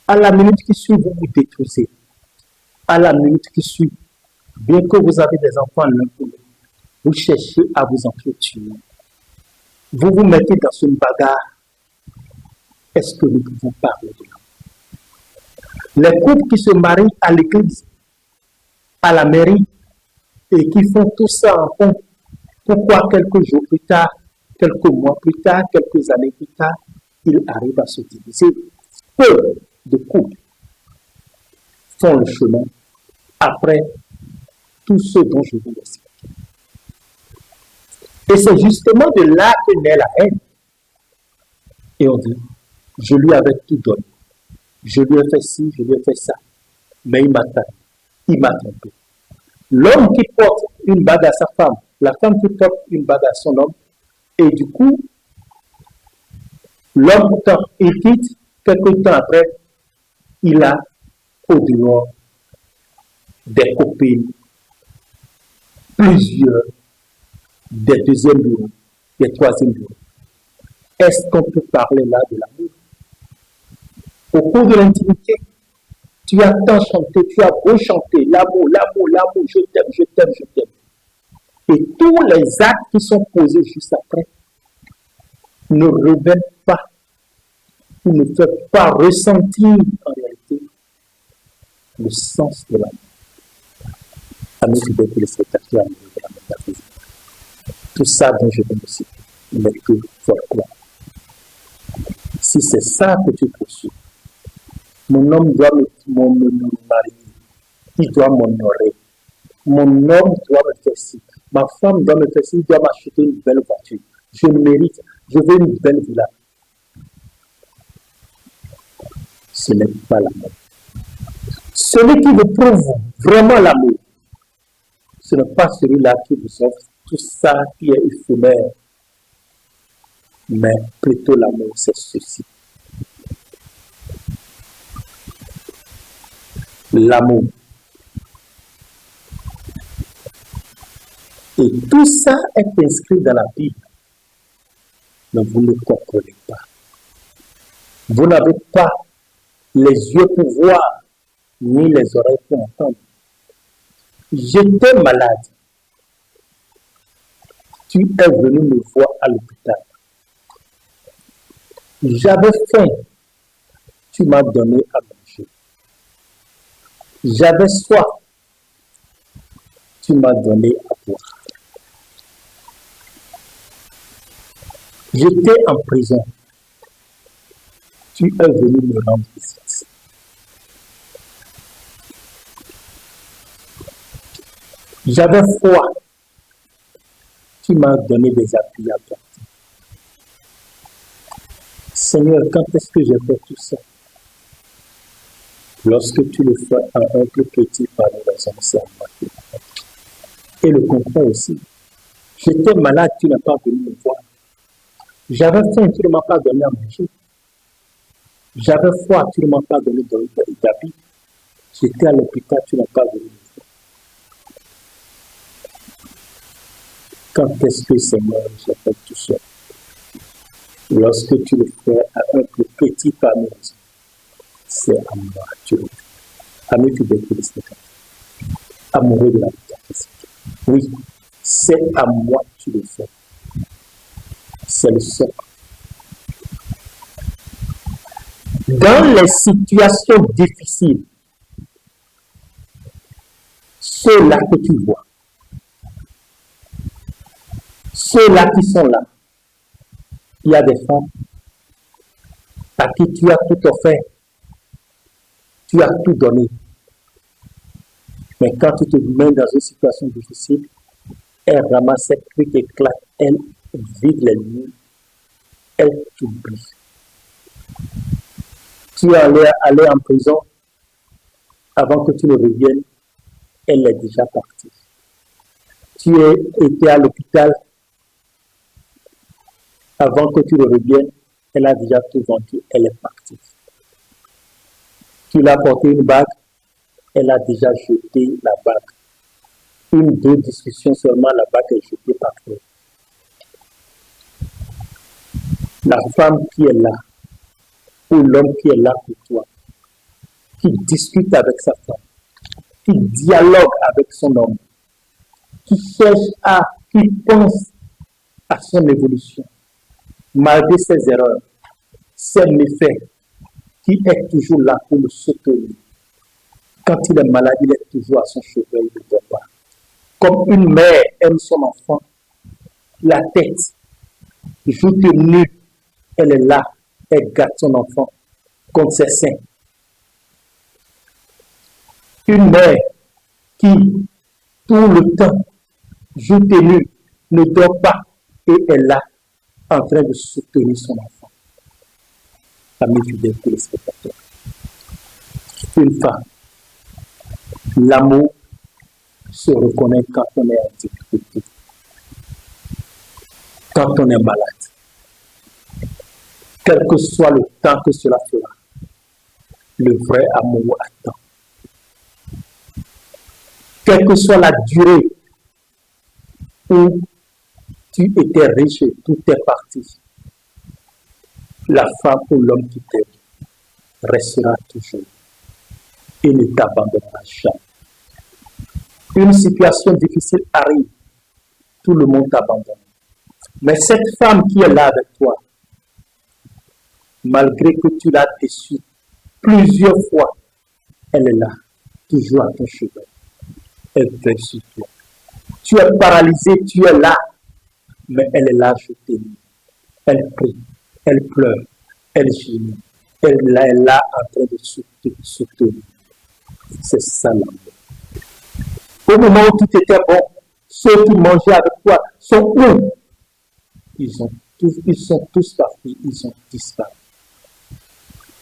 À la minute qui suit, vous vous détruisez. À la minute qui suit, bien que vous avez des enfants l'un pour l'autre, vous cherchez à vous entretuer. Vous vous mettez dans une bagarre. Est-ce que nous pouvons parler de l'amour? Les couples qui se marient à l'église, à la mairie, et qui font tout ça en compte, pourquoi quelques jours plus tard, quelques mois plus tard, quelques années plus tard, ils arrivent à se diviser? Peu de couples font le chemin après tout ce dont je vous explique. Et c'est justement de là que naît la haine. Et on dit, je lui avais tout donné. Je lui ai fait ci, je lui ai fait ça. Mais il m'a trahi. Il m'a trompé. L'homme qui porte une bague à sa femme, la femme qui porte une bague à son homme, et du coup, l'homme, quand il quitte, quelque temps après, il a au dehors des copines, plusieurs, des deuxièmes bureaux, des troisièmes bureaux. Est-ce qu'on peut parler là de l'amour? Au cours de l'intimité, tu as tant chanté, tu as beau chanter l'amour, l'amour, l'amour, je t'aime, je t'aime, je t'aime. Et tous les actes qui sont posés juste après ne révèlent pas ou ne peuvent pas ressentir en réalité le sens de l'amour. Amis fidèles téléspectateurs, amis de la métaphysique. Tout ça dont je viens de citer n'est que folklore. Si c'est ça que tu poursuis, mon homme doit me marier, il doit m'honorer. Mon homme doit me faire ci, ma femme doit me faire ci, il doit m'acheter une belle voiture. Je mérite, je veux une belle villa. Ce n'est pas l'amour. Celui qui vous prouve vraiment l'amour, ce n'est pas celui-là qui vous offre tout ça qui est éphémère, mais plutôt l'amour, c'est ceci. L'amour. Et tout ça est inscrit dans la Bible, mais vous ne comprenez pas. Vous n'avez pas les yeux pour voir, ni les oreilles pour entendre. J'étais malade. Tu es venu me voir à l'hôpital. J'avais faim. Tu m'as donné à manger. J'avais soif. Tu m'as donné à boire. J'étais en prison. Tu es venu me rendre visite. J'avais froid. Tu m'as donné des appuis à porter. Seigneur, quand est-ce que j'ai fait tout ça? Lorsque tu le fais à un plus petit parmi les hommes, c'est à moi qui le fais. Et le contraire aussi. J'étais malade, tu n'as pas venu me voir. J'avais faim, tu ne m'as pas donné à manger. J'avais froid, tu ne m'as pas donné d'habits. J'étais à l'hôpital, tu n'as pas venu me voir. Quand est-ce que, Seigneur, j'ai fait tout ça? Lorsque tu le fais à un plus petit parmi les hommes, c'est à moi que tu le fais. Amis fidèles téléspectateurs, amoureux de la métaphysique. Oui, c'est à moi que tu le fais. C'est le socle. Dans les situations difficiles, ceux-là que tu vois, ceux-là qui sont là, il y a des femmes à qui tu as tout offert, tu as tout donné. Mais quand tu te mets dans une situation difficile, elles ramassent ses trucs, éclatent, elles vivent les nuits, elles t'oublient. Tu es allé en prison, avant que tu ne reviennes, elle est déjà partie. Tu étais à l'hôpital, avant que tu ne reviennes, elle a déjà tout vendu, elle est partie. Tu lui as porté une bague, elle a déjà jeté la bague. Une, deux discussions seulement, la bague est jetée par terre. La femme qui est là, ou l'homme qui est là pour toi, qui discute avec sa femme, qui dialogue avec son homme, qui cherche qui pense à son évolution, malgré ses erreurs, ses méfaits, qui est toujours là pour le soutenir. Quand il est malade, il est toujours à son chevet, il ne dort pas. Comme une mère aime son enfant, la tête, joue nue, elle est là, elle garde son enfant contre ses seins. Une mère qui, tout le temps, joue nue, ne dort pas et est là, en train de soutenir son enfant. Amis fidèles téléspectateurs, une femme, l'amour se reconnaît quand on est en difficulté, quand on est malade. Quel que soit le temps que cela fera, le vrai amour attend. quelle que soit la durée où tu étais riche et tout est parti, la femme ou l'homme qui t'aime restera toujours et ne t'abandonnera jamais. Une situation difficile arrive, tout le monde t'abandonne. Mais cette femme qui est là avec toi, malgré que tu l'as déçue plusieurs fois, elle est là, toujours à ton chevet. Elle veille sur toi. Tu es paralysé, tu es là, mais elle est là, je t'aime. Elle prie, elle pleure, elle gémit. Elle est là en train de soutenir. C'est ça l'amour. Au moment où tout était bon, ceux qui mangeaient avec toi sont où? Ils sont tous partis, ils ont disparu.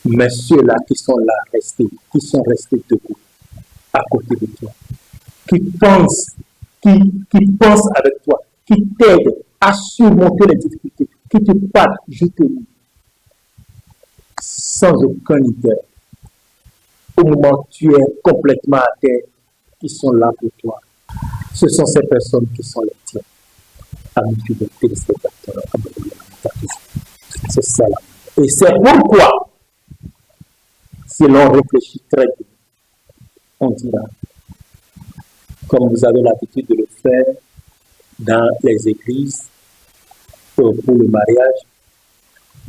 Mais ceux-là qui sont là, qui sont restés debout, à côté de toi, qui pensent avec toi, qui t'aident à surmonter les difficultés, qui te parlent, je te dis, sans aucun leader. Au moment où tu es complètement à terre, ils sont là pour toi. Ce sont ces personnes qui sont les tiennes. Amis fidèles téléspectateurs, c'est ça là. Et c'est pourquoi, si l'on réfléchit très bien, on dira, comme vous avez l'habitude de le faire dans les églises, pour le mariage,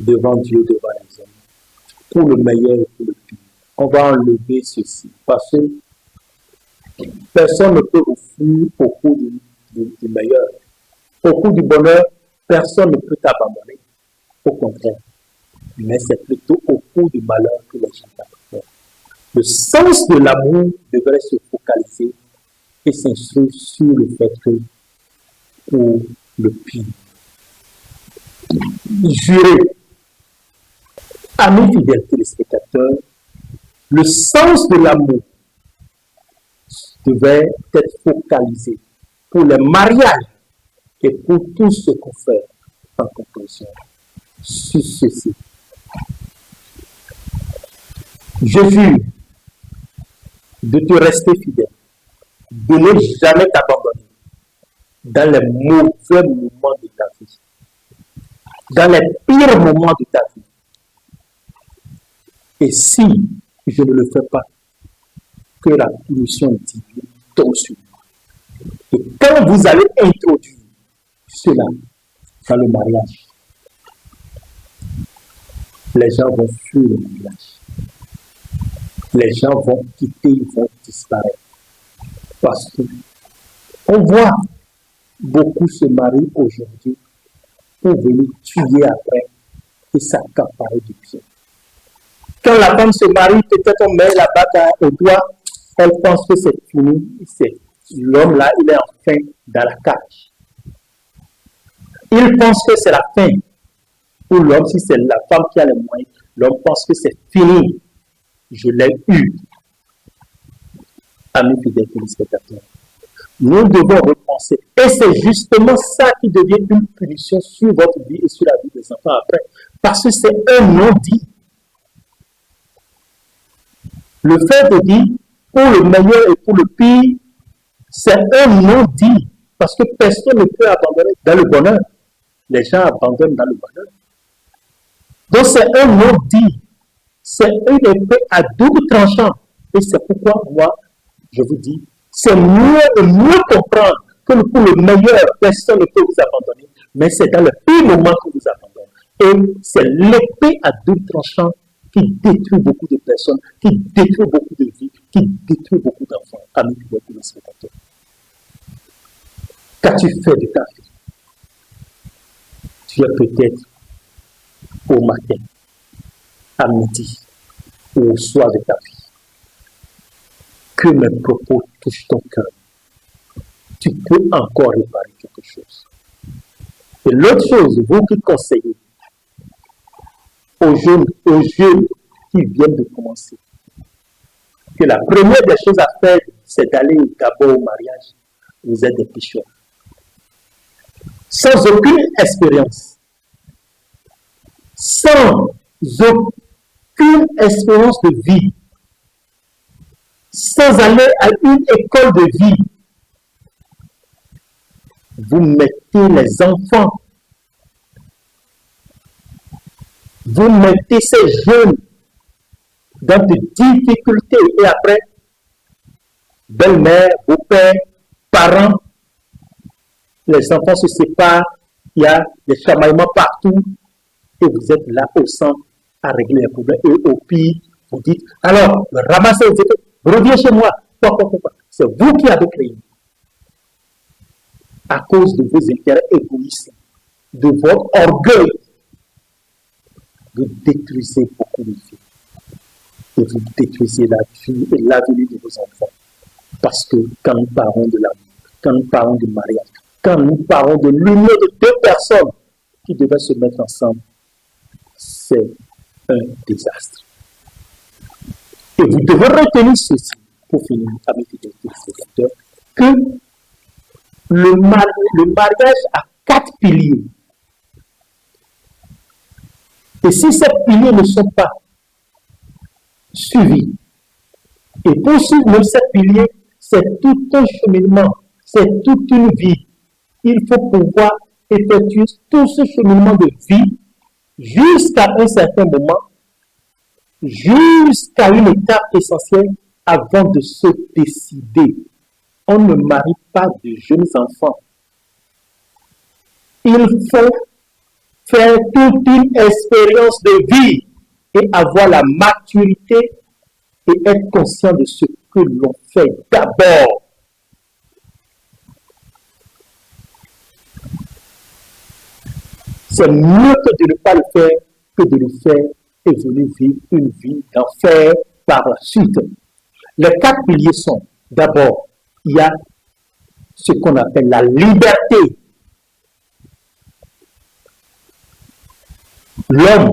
devant Dieu, devant les hommes, pour le meilleur et pour le pire. On va enlever ceci, parce que personne ne peut vous fuir au cours du meilleur. Au cours du bonheur, personne ne peut t'abandonner. Au contraire. Mais c'est plutôt au cours du malheur que les gens t'abandonnent. Le sens de l'amour devrait se focaliser et s'instruire sur le fait que pour le pire, jurez, amis fidèles téléspectateurs, le sens de l'amour devait être focalisé pour les mariages et pour tout ce qu'on fait en conclusion sur ceci. Je jure de te rester fidèle, de ne jamais t'abandonner dans les mauvais moments de ta vie, dans les pires moments de ta vie. Et si je ne le fais pas, que la punition divine tombe sur moi. Et quand vous allez introduire cela dans le mariage, les gens vont fuir le mariage. Les gens vont quitter, ils vont disparaître. Parce que on voit beaucoup se marier aujourd'hui pour venir tuer après et s'accaparer du bien. Quand la femme se marie, peut-être on met la bague au doigt, elle pense que c'est fini, l'homme là, il est enfin dans la cage. Il pense que c'est la fin. Pour l'homme, si c'est la femme qui a les moyens, l'homme pense que c'est fini. Je l'ai eu. Amis fidèles téléspectateurs, nous devons repenser. Et c'est justement ça qui devient une punition sur votre vie et sur la vie des enfants après. Parce que c'est un non-dit. Le fait de dire pour le meilleur et pour le pire, c'est un non-dit. Parce que personne ne peut abandonner dans le bonheur. Les gens abandonnent dans le bonheur. Donc c'est un non-dit. C'est une épée à double tranchant. Et c'est pourquoi moi, je vous dis, c'est mieux comprendre que pour le meilleur, personne ne peut vous abandonner. Mais c'est dans le pire moment que vous abandonnez. Et c'est l'épée à double tranchant qui détruit beaucoup de personnes, qui détruit beaucoup de vies, qui détruit beaucoup d'enfants. Amis fidèles téléspectateurs. Qu'as-tu fait de ta vie? Tu es peut-être au matin, à midi ou au soir de ta vie. Que mes propos touchent ton cœur. Tu peux encore réparer quelque chose. Et l'autre chose, vous qui conseillez aux jeunes qui viennent de commencer, que la première des choses à faire, c'est d'aller d'abord au mariage. Vous êtes des pécheurs. Sans aucune expérience. Sans aucune expérience de vie. sans aller à une école de vie. Vous mettez les enfants, vous mettez ces jeunes dans de difficultés et après, belle-mère, beau-père, parents, les enfants se séparent, il y a des chamaillements partout et vous êtes là au centre à régler les problèmes. Et au pire, vous dites, alors, ramassez les études, reviens chez moi. C'est vous qui avez créé. À cause de vos intérêts égoïstes, de votre orgueil, vous détruisez beaucoup de vies. Et vous détruisez la vie et l'avenir de vos enfants. Parce que quand nous parlons de l'amour, quand nous parlons du mariage, quand nous parlons de l'union de deux personnes qui devaient se mettre ensemble, c'est un désastre. Et vous devez retenir ceci, pour finir, avec les téléspectateurs, que le mariage a 4 piliers. Et si ces piliers ne sont pas suivis, et pour suivre ces piliers, c'est tout un cheminement, c'est toute une vie. Il faut pouvoir effectuer tout ce cheminement de vie jusqu'à un certain moment, jusqu'à une étape essentielle avant de se décider. On ne marie pas de jeunes enfants. Il faut faire toute une expérience de vie et avoir la maturité et être conscient de ce que l'on fait d'abord. C'est mieux que de ne pas le faire que de le faire et venir vivre une vie d'enfer par la suite. Les 4 piliers sont, d'abord, il y a ce qu'on appelle la liberté. L'homme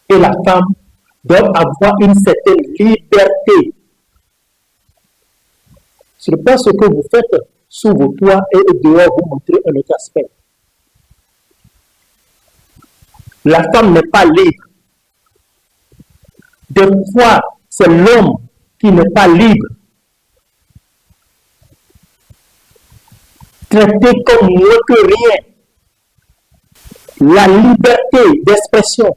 et la femme doivent avoir une certaine liberté. Ce n'est pas ce que vous faites sous vos toits et dehors vous montrez un autre aspect. La femme n'est pas libre. Des fois, c'est l'homme qui n'est pas libre. Traité comme moins que rien. La liberté d'expression,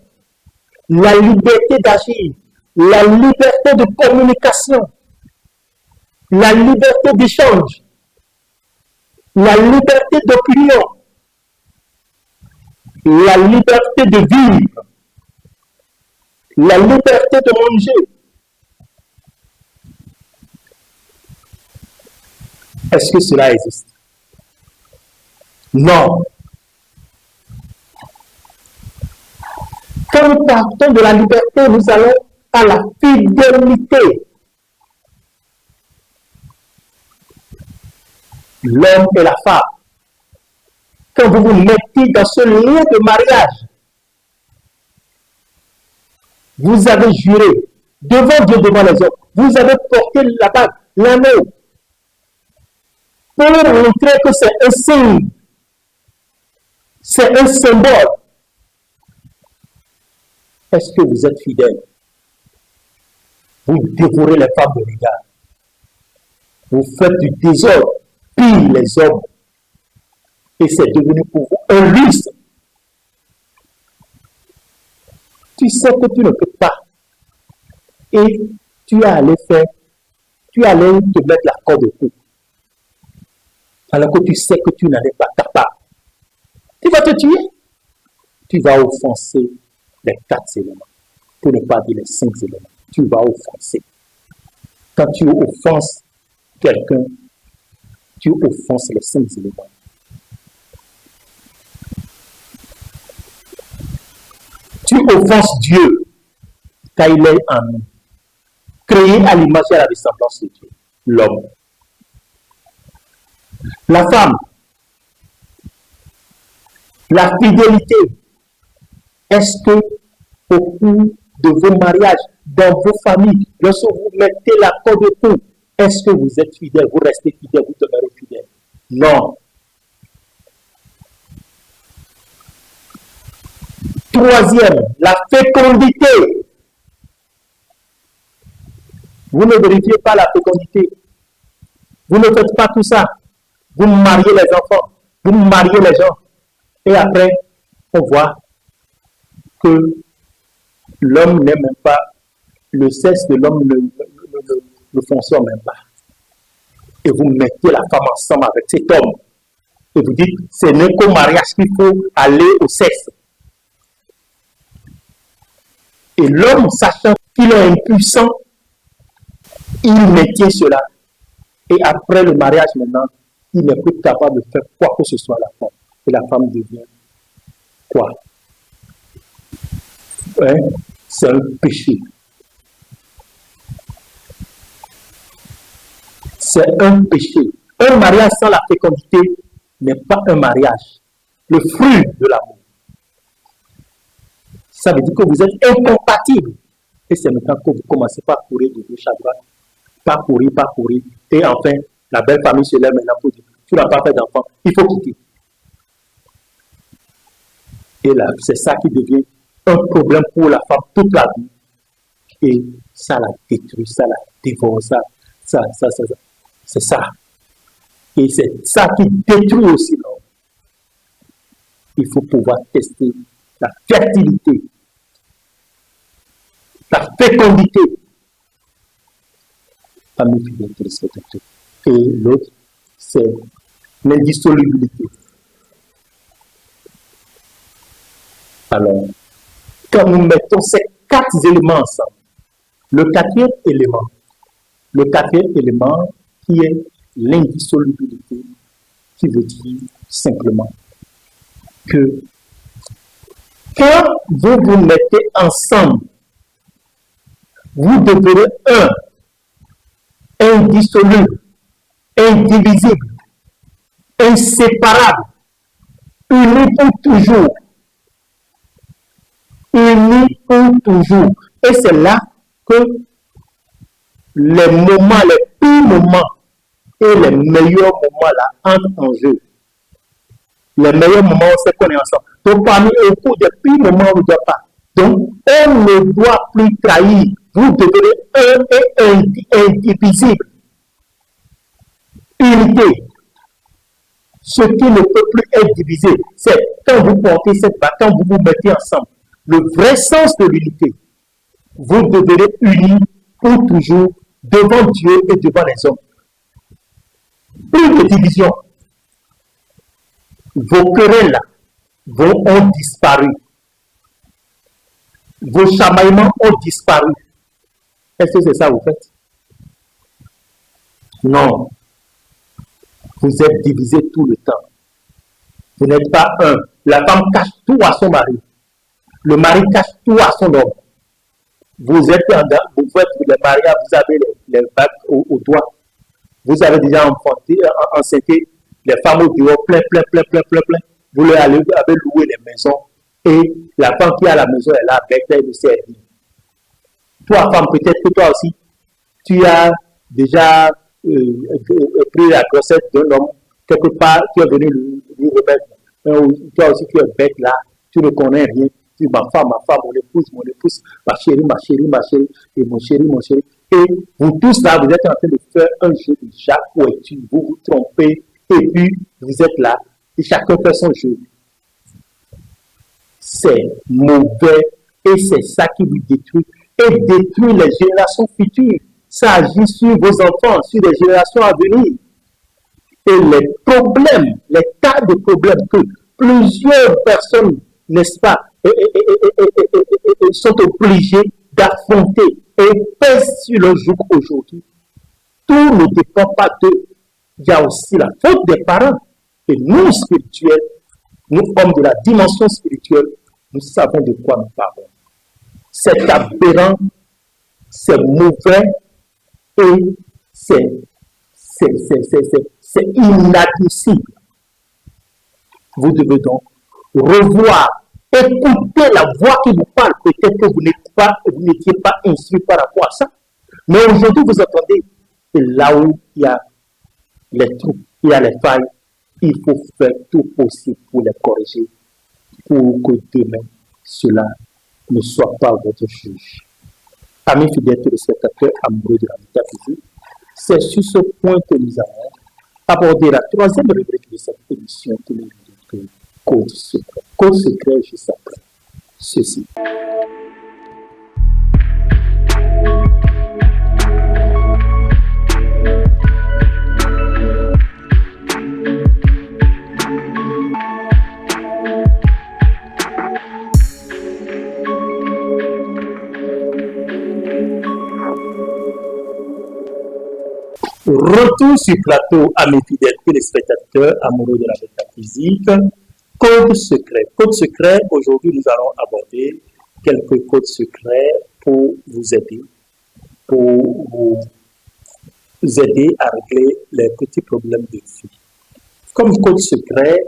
la liberté d'agir, la liberté de communication, la liberté d'échange, la liberté d'opinion, la liberté de vivre, la liberté de manger. Est-ce que cela existe? Non. Quand nous partons de la liberté, nous allons à la fidélité. L'homme et la femme. Quand vous vous mettez dans ce lien de mariage, vous avez juré devant Dieu, devant les hommes, vous avez porté la bague, l'anneau, pour montrer que c'est un signe, c'est un symbole. Est-ce que vous êtes fidèle? Vous dévorez les femmes de regard. Vous faites du désordre, pire les hommes. Et c'est devenu pour vous un luxe. Tu sais que tu ne peux pas. Et tu es allé te mettre la corde au cou. Alors que tu sais que tu n'en es pas capable. Tu vas te tuer. Tu vas offenser les 4 éléments. Pour ne pas dire les 5 éléments. Tu vas offenser. Quand tu offenses quelqu'un, tu offenses les 5 éléments. Tu offenses Dieu, car il est en nous, créé à l'image et à la ressemblance de Dieu, l'homme. La femme, la fidélité. Est-ce que au cours de vos mariages, dans vos familles, lorsque vous mettez la corde au cou, est-ce que vous êtes fidèle, vous restez fidèle, vous demeurez fidèle? Non. Troisième, la fécondité. Vous ne vérifiez pas la fécondité. Vous ne faites pas tout ça. Vous mariez les enfants, vous mariez les gens. Et après, on voit que l'homme n'est même pas, le sexe de l'homme ne fonctionne même pas. Et vous mettez la femme ensemble avec cet homme. Et vous dites, ce n'est qu'au mariage qu'il faut aller au sexe. Et l'homme, sachant qu'il est impuissant, il mettait cela. Et après le mariage, maintenant, il n'est plus capable de faire quoi que ce soit à la femme. Et la femme devient quoi? Hein? C'est un péché. C'est un péché. Un mariage sans la fécondité n'est pas un mariage. Le fruit de l'amour. Ça veut dire que vous êtes incompatibles. Et c'est maintenant que vous commencez par courir de gauche à droite. Pas courir. Et enfin, la belle famille se lève maintenant pour dire, tu n'as pas fait d'enfant, il faut quitter. Et là, c'est ça qui devient un problème pour la femme toute la vie. Et ça la détruit, ça la dévore, ça. C'est ça. Et c'est ça qui détruit aussi l'homme. Il faut pouvoir tester la fertilité, la fécondité parmi les fidèles téléspectateurs. Et l'autre, c'est l'indissolubilité. Alors, quand nous mettons ces 4 éléments ensemble, le quatrième élément qui est l'indissolubilité, qui veut dire simplement que quand vous vous mettez ensemble, vous devenez un, indissoluble, indivisible, inséparable, unis pour toujours. Unis pour toujours. Et c'est là que les moments, les pires moments et les meilleurs moments là entrent en jeu. Les meilleurs moments, c'est qu'on est ensemble. Donc, parmi au cours des pires moments, on ne doit pas. Donc, on ne doit plus trahir. Vous devenez un et indivisible. Unité. Ce qui ne peut plus être divisé, c'est quand vous portez cette balle, quand vous vous mettez ensemble. Le vrai sens de l'unité, vous devenez unis pour toujours devant Dieu et devant les hommes. Plus de division. Vos querelles ont disparu. Vos chamaillements ont disparu. Est-ce que c'est ça que vous faites? Non. Vous êtes divisés tout le temps. Vous n'êtes pas un. La femme cache tout à son mari. Le mari cache tout à son homme. Vous êtes les mariages, vous avez les bagues au doigt. Vous avez déjà enceinté les femmes au dehors, plein. Vous leur avez loué les maisons. Et la femme qui a la maison est là avec elle, de servir. Toi, femme, peut-être que toi aussi, tu as déjà pris la grossesse d'un homme, quelque part, tu es venu lui remettre. Toi aussi, tu es bête là, tu ne connais rien. Tu dis, ma femme, mon épouse, ma chérie, et mon chéri. Et vous tous là, vous êtes en train de faire un jeu de Jacques où es-tu, vous vous trompez, et puis vous êtes là, et chacun fait son jeu. C'est mauvais, et c'est ça qui vous détruit, et détruit les générations futures. Ça agit sur vos enfants, sur les générations à venir. Et les problèmes, les tas de problèmes que plusieurs personnes, n'est-ce pas, sont obligés d'affronter et pèsent sur le joug aujourd'hui. Tout ne dépend pas d'eux. Il y a aussi la faute des parents. Et nous, spirituels, nous, hommes de la dimension spirituelle, nous savons de quoi nous parlons. C'est aberrant, c'est mauvais et c'est inadmissible. Vous devez donc revoir, écouter la voix qui vous parle. Peut-être que vous n'étiez pas instruit par rapport à ça. Mais aujourd'hui, vous entendez, et là où il y a les trous, il y a les failles, il faut faire tout possible pour les corriger, pour que demain, cela ne soit pas votre juge. Amis fidèles téléspectateurs amoureux de la métaphysique, c'est sur ce point que nous allons aborder la troisième rubrique de cette émission qui nous dit Code secret. Code secret juste après ceci. Retour sur plateau à mes fidèles téléspectateurs amoureux de la métaphysique. Code secret. Code secret, aujourd'hui nous allons aborder quelques codes secrets pour vous aider à régler les petits problèmes de vie. Comme code secret,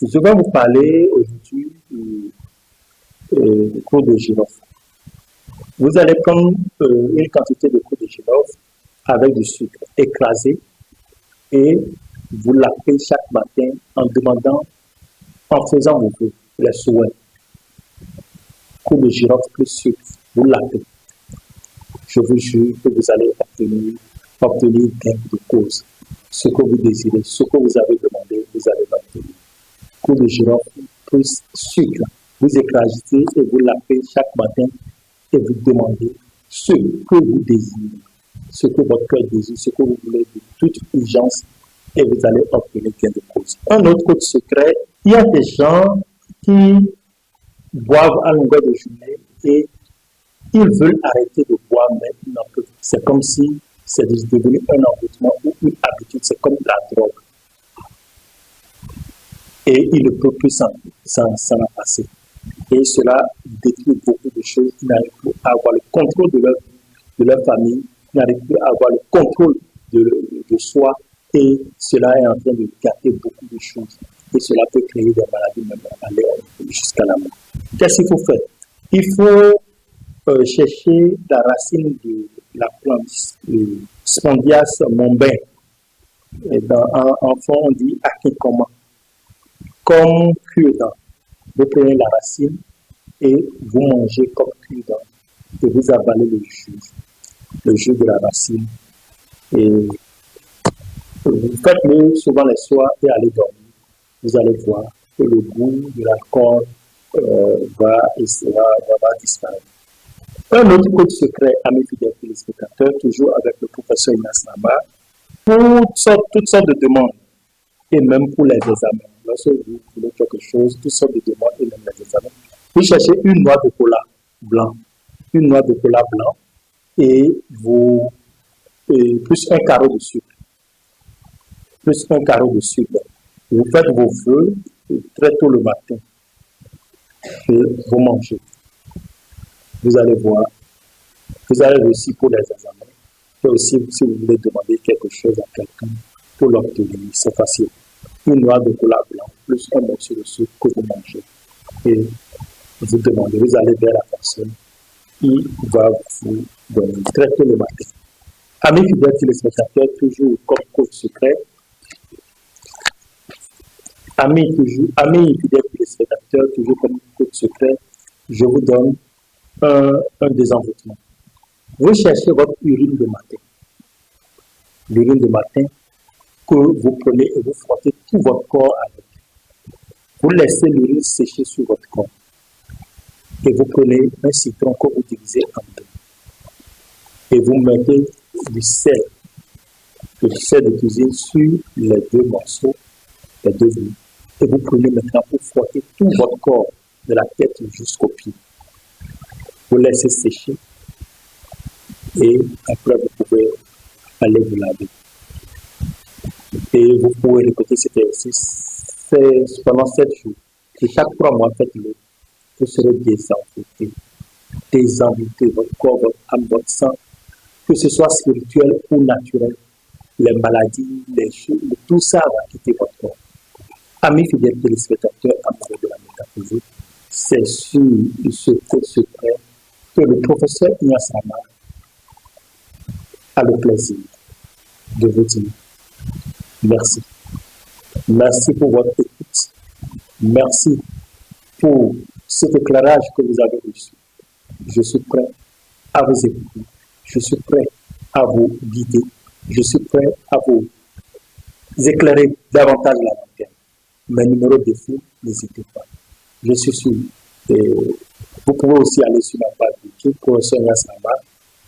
je vais vous parler aujourd'hui du code de girofle. Vous allez prendre une quantité de code de girofle avec du sucre écrasé et vous l'appelez chaque matin en faisant vos vœux, les souhaits. Coup de girofle plus sucre, vous l'appelez. Je vous jure que vous allez obtenir gain de cause. Ce que vous désirez, ce que vous avez demandé, vous allez l'obtenir. Coup de girofle plus sucre, vous écrasez et vous l'appelez chaque matin et vous demandez ce que vous désirez. Ce que votre cœur désire, ce que vous voulez de toute urgence, et vous allez obtenir gain de cause. Un autre code secret, il y a des gens qui boivent à longueur de journée et ils veulent arrêter de boire, mais ils n'en peuvent. C'est comme si c'est devenu un envoûtement ou une habitude, c'est comme la drogue. Et ils ne peuvent plus s'en passer. Et cela détruit beaucoup de choses. Ils n'arrivent plus à avoir le contrôle de leur famille, n'arrive plus à avoir le contrôle de soi et cela est en train de gâter beaucoup de choses et cela peut créer des maladies même aller jusqu'à la mort. Qu'est-ce qu'il faut faire? Il faut chercher la racine de la plante Spondias mombin. En fond, on dit akikoma. Comme cure-dent. Vous prenez la racine et vous mangez comme cure-dent et vous avalez le jus de la racine et vous faites-le souvent les soirs et allez dormir. Vous allez voir que le goût de l'alcool va disparaître. Un autre code secret à mes fidèles téléspectateurs, toujours avec le professeur Ignace Lama, pour toutes sortes de demandes et même pour les examens. Lorsque vous voulez quelque chose, toutes sortes de demandes et même les examens, vous cherchez une noix de cola blanc. Une noix de cola blanc et plus un carreau de sucre. Plus un carreau de sucre. Vous faites vos vœux très tôt le matin et vous mangez. Vous allez voir. Vous allez aussi pour les examens. Et aussi, si vous voulez demander quelque chose à quelqu'un pour l'obtenir, c'est facile. Une noix de cola blanc plus un morceau de sucre que vous mangez. Et vous demandez, vous allez vers la personne. Il va vous donner très tôt le matin. Amis fidèles téléspectateurs, toujours comme code secret. Amis fidèles téléspectateurs, toujours comme code secret, je vous donne un désenvoûtement. Vous cherchez votre urine de matin. L'urine de matin que vous prenez et vous frottez tout votre corps avec. Vous laissez l'urine sécher sur votre corps. Et vous prenez un citron que vous divisez en deux. Et vous mettez du sel de cuisine sur les deux morceaux, les deux bouts. Et vous prenez maintenant pour frotter tout votre corps, de la tête jusqu'aux pieds. Vous laissez sécher. Et après, vous pouvez aller vous laver. Et vous pouvez répéter cet exercice pendant 7 jours. Et chaque 3 mois, faites-le. Vous serez désenvoûté, votre corps, votre âme, votre sang, que ce soit spirituel ou naturel, les maladies, les choses, tout ça va quitter votre corps. Amis fidèles téléspectateurs, amoureux de la métaphysique, c'est sur ce code secret que le professeur Ignace Lama a le plaisir de vous dire merci. Merci pour votre écoute. Merci pour cet éclairage que vous avez reçu. Je suis prêt à vous écouter. Je suis prêt à vous guider. Je suis prêt à vous éclairer davantage la lanterne. Mes numéros de fil, n'hésitez pas. Je suis sûr. Vous pouvez aussi aller sur ma page YouTube, Professeur Niassama.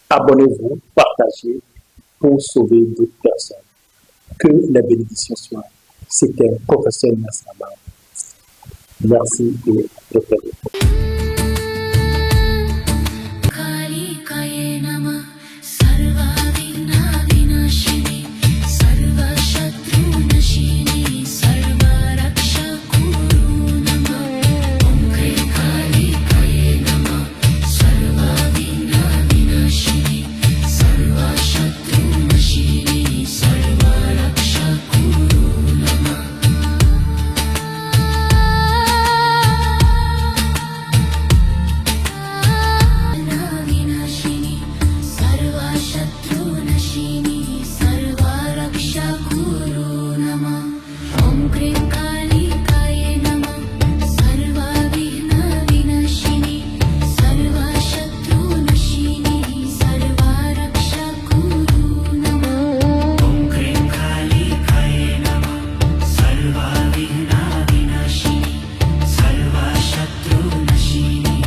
Abonnez-vous, partagez pour sauver d'autres personnes. Que les bénédictions soient. C'était Professeur Niassama. Merci et représentez.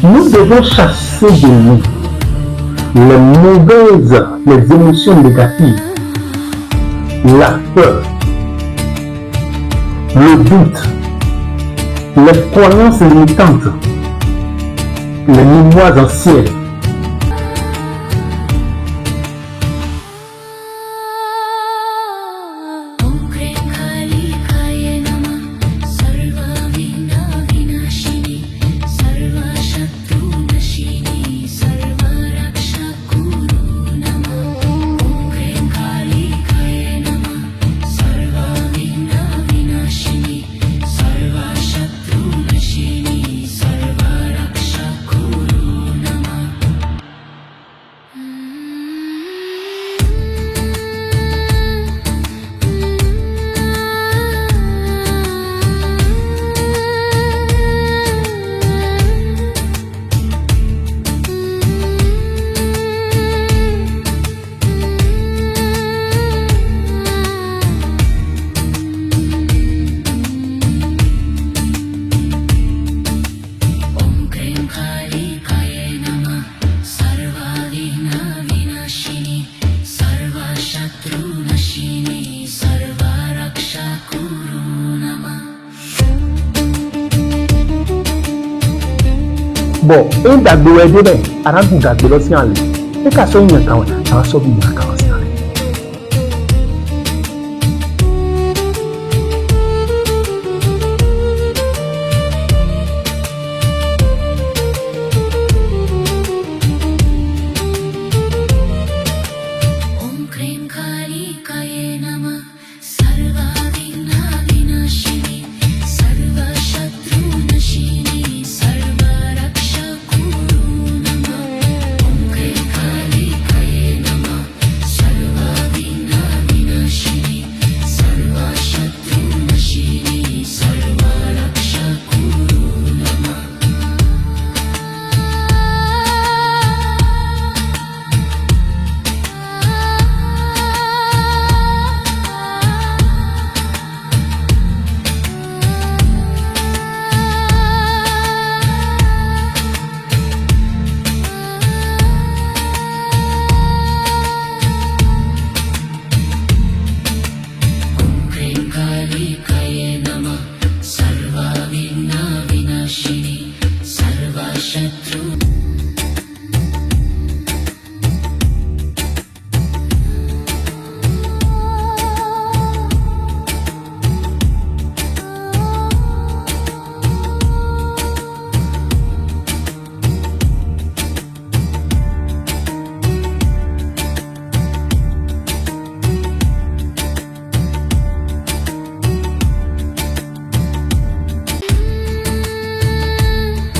Nous devons chasser de nous les mauvaises, les émotions négatives, la peur, le doute, les croyances limitantes, les mémoires anciennes. Bon, un dagbo ẹdẹ bẹ arákùnrin dàgbé lọ sí àlè ẹ ká sọ yẹn kan àwọn sọ bí yẹn kan.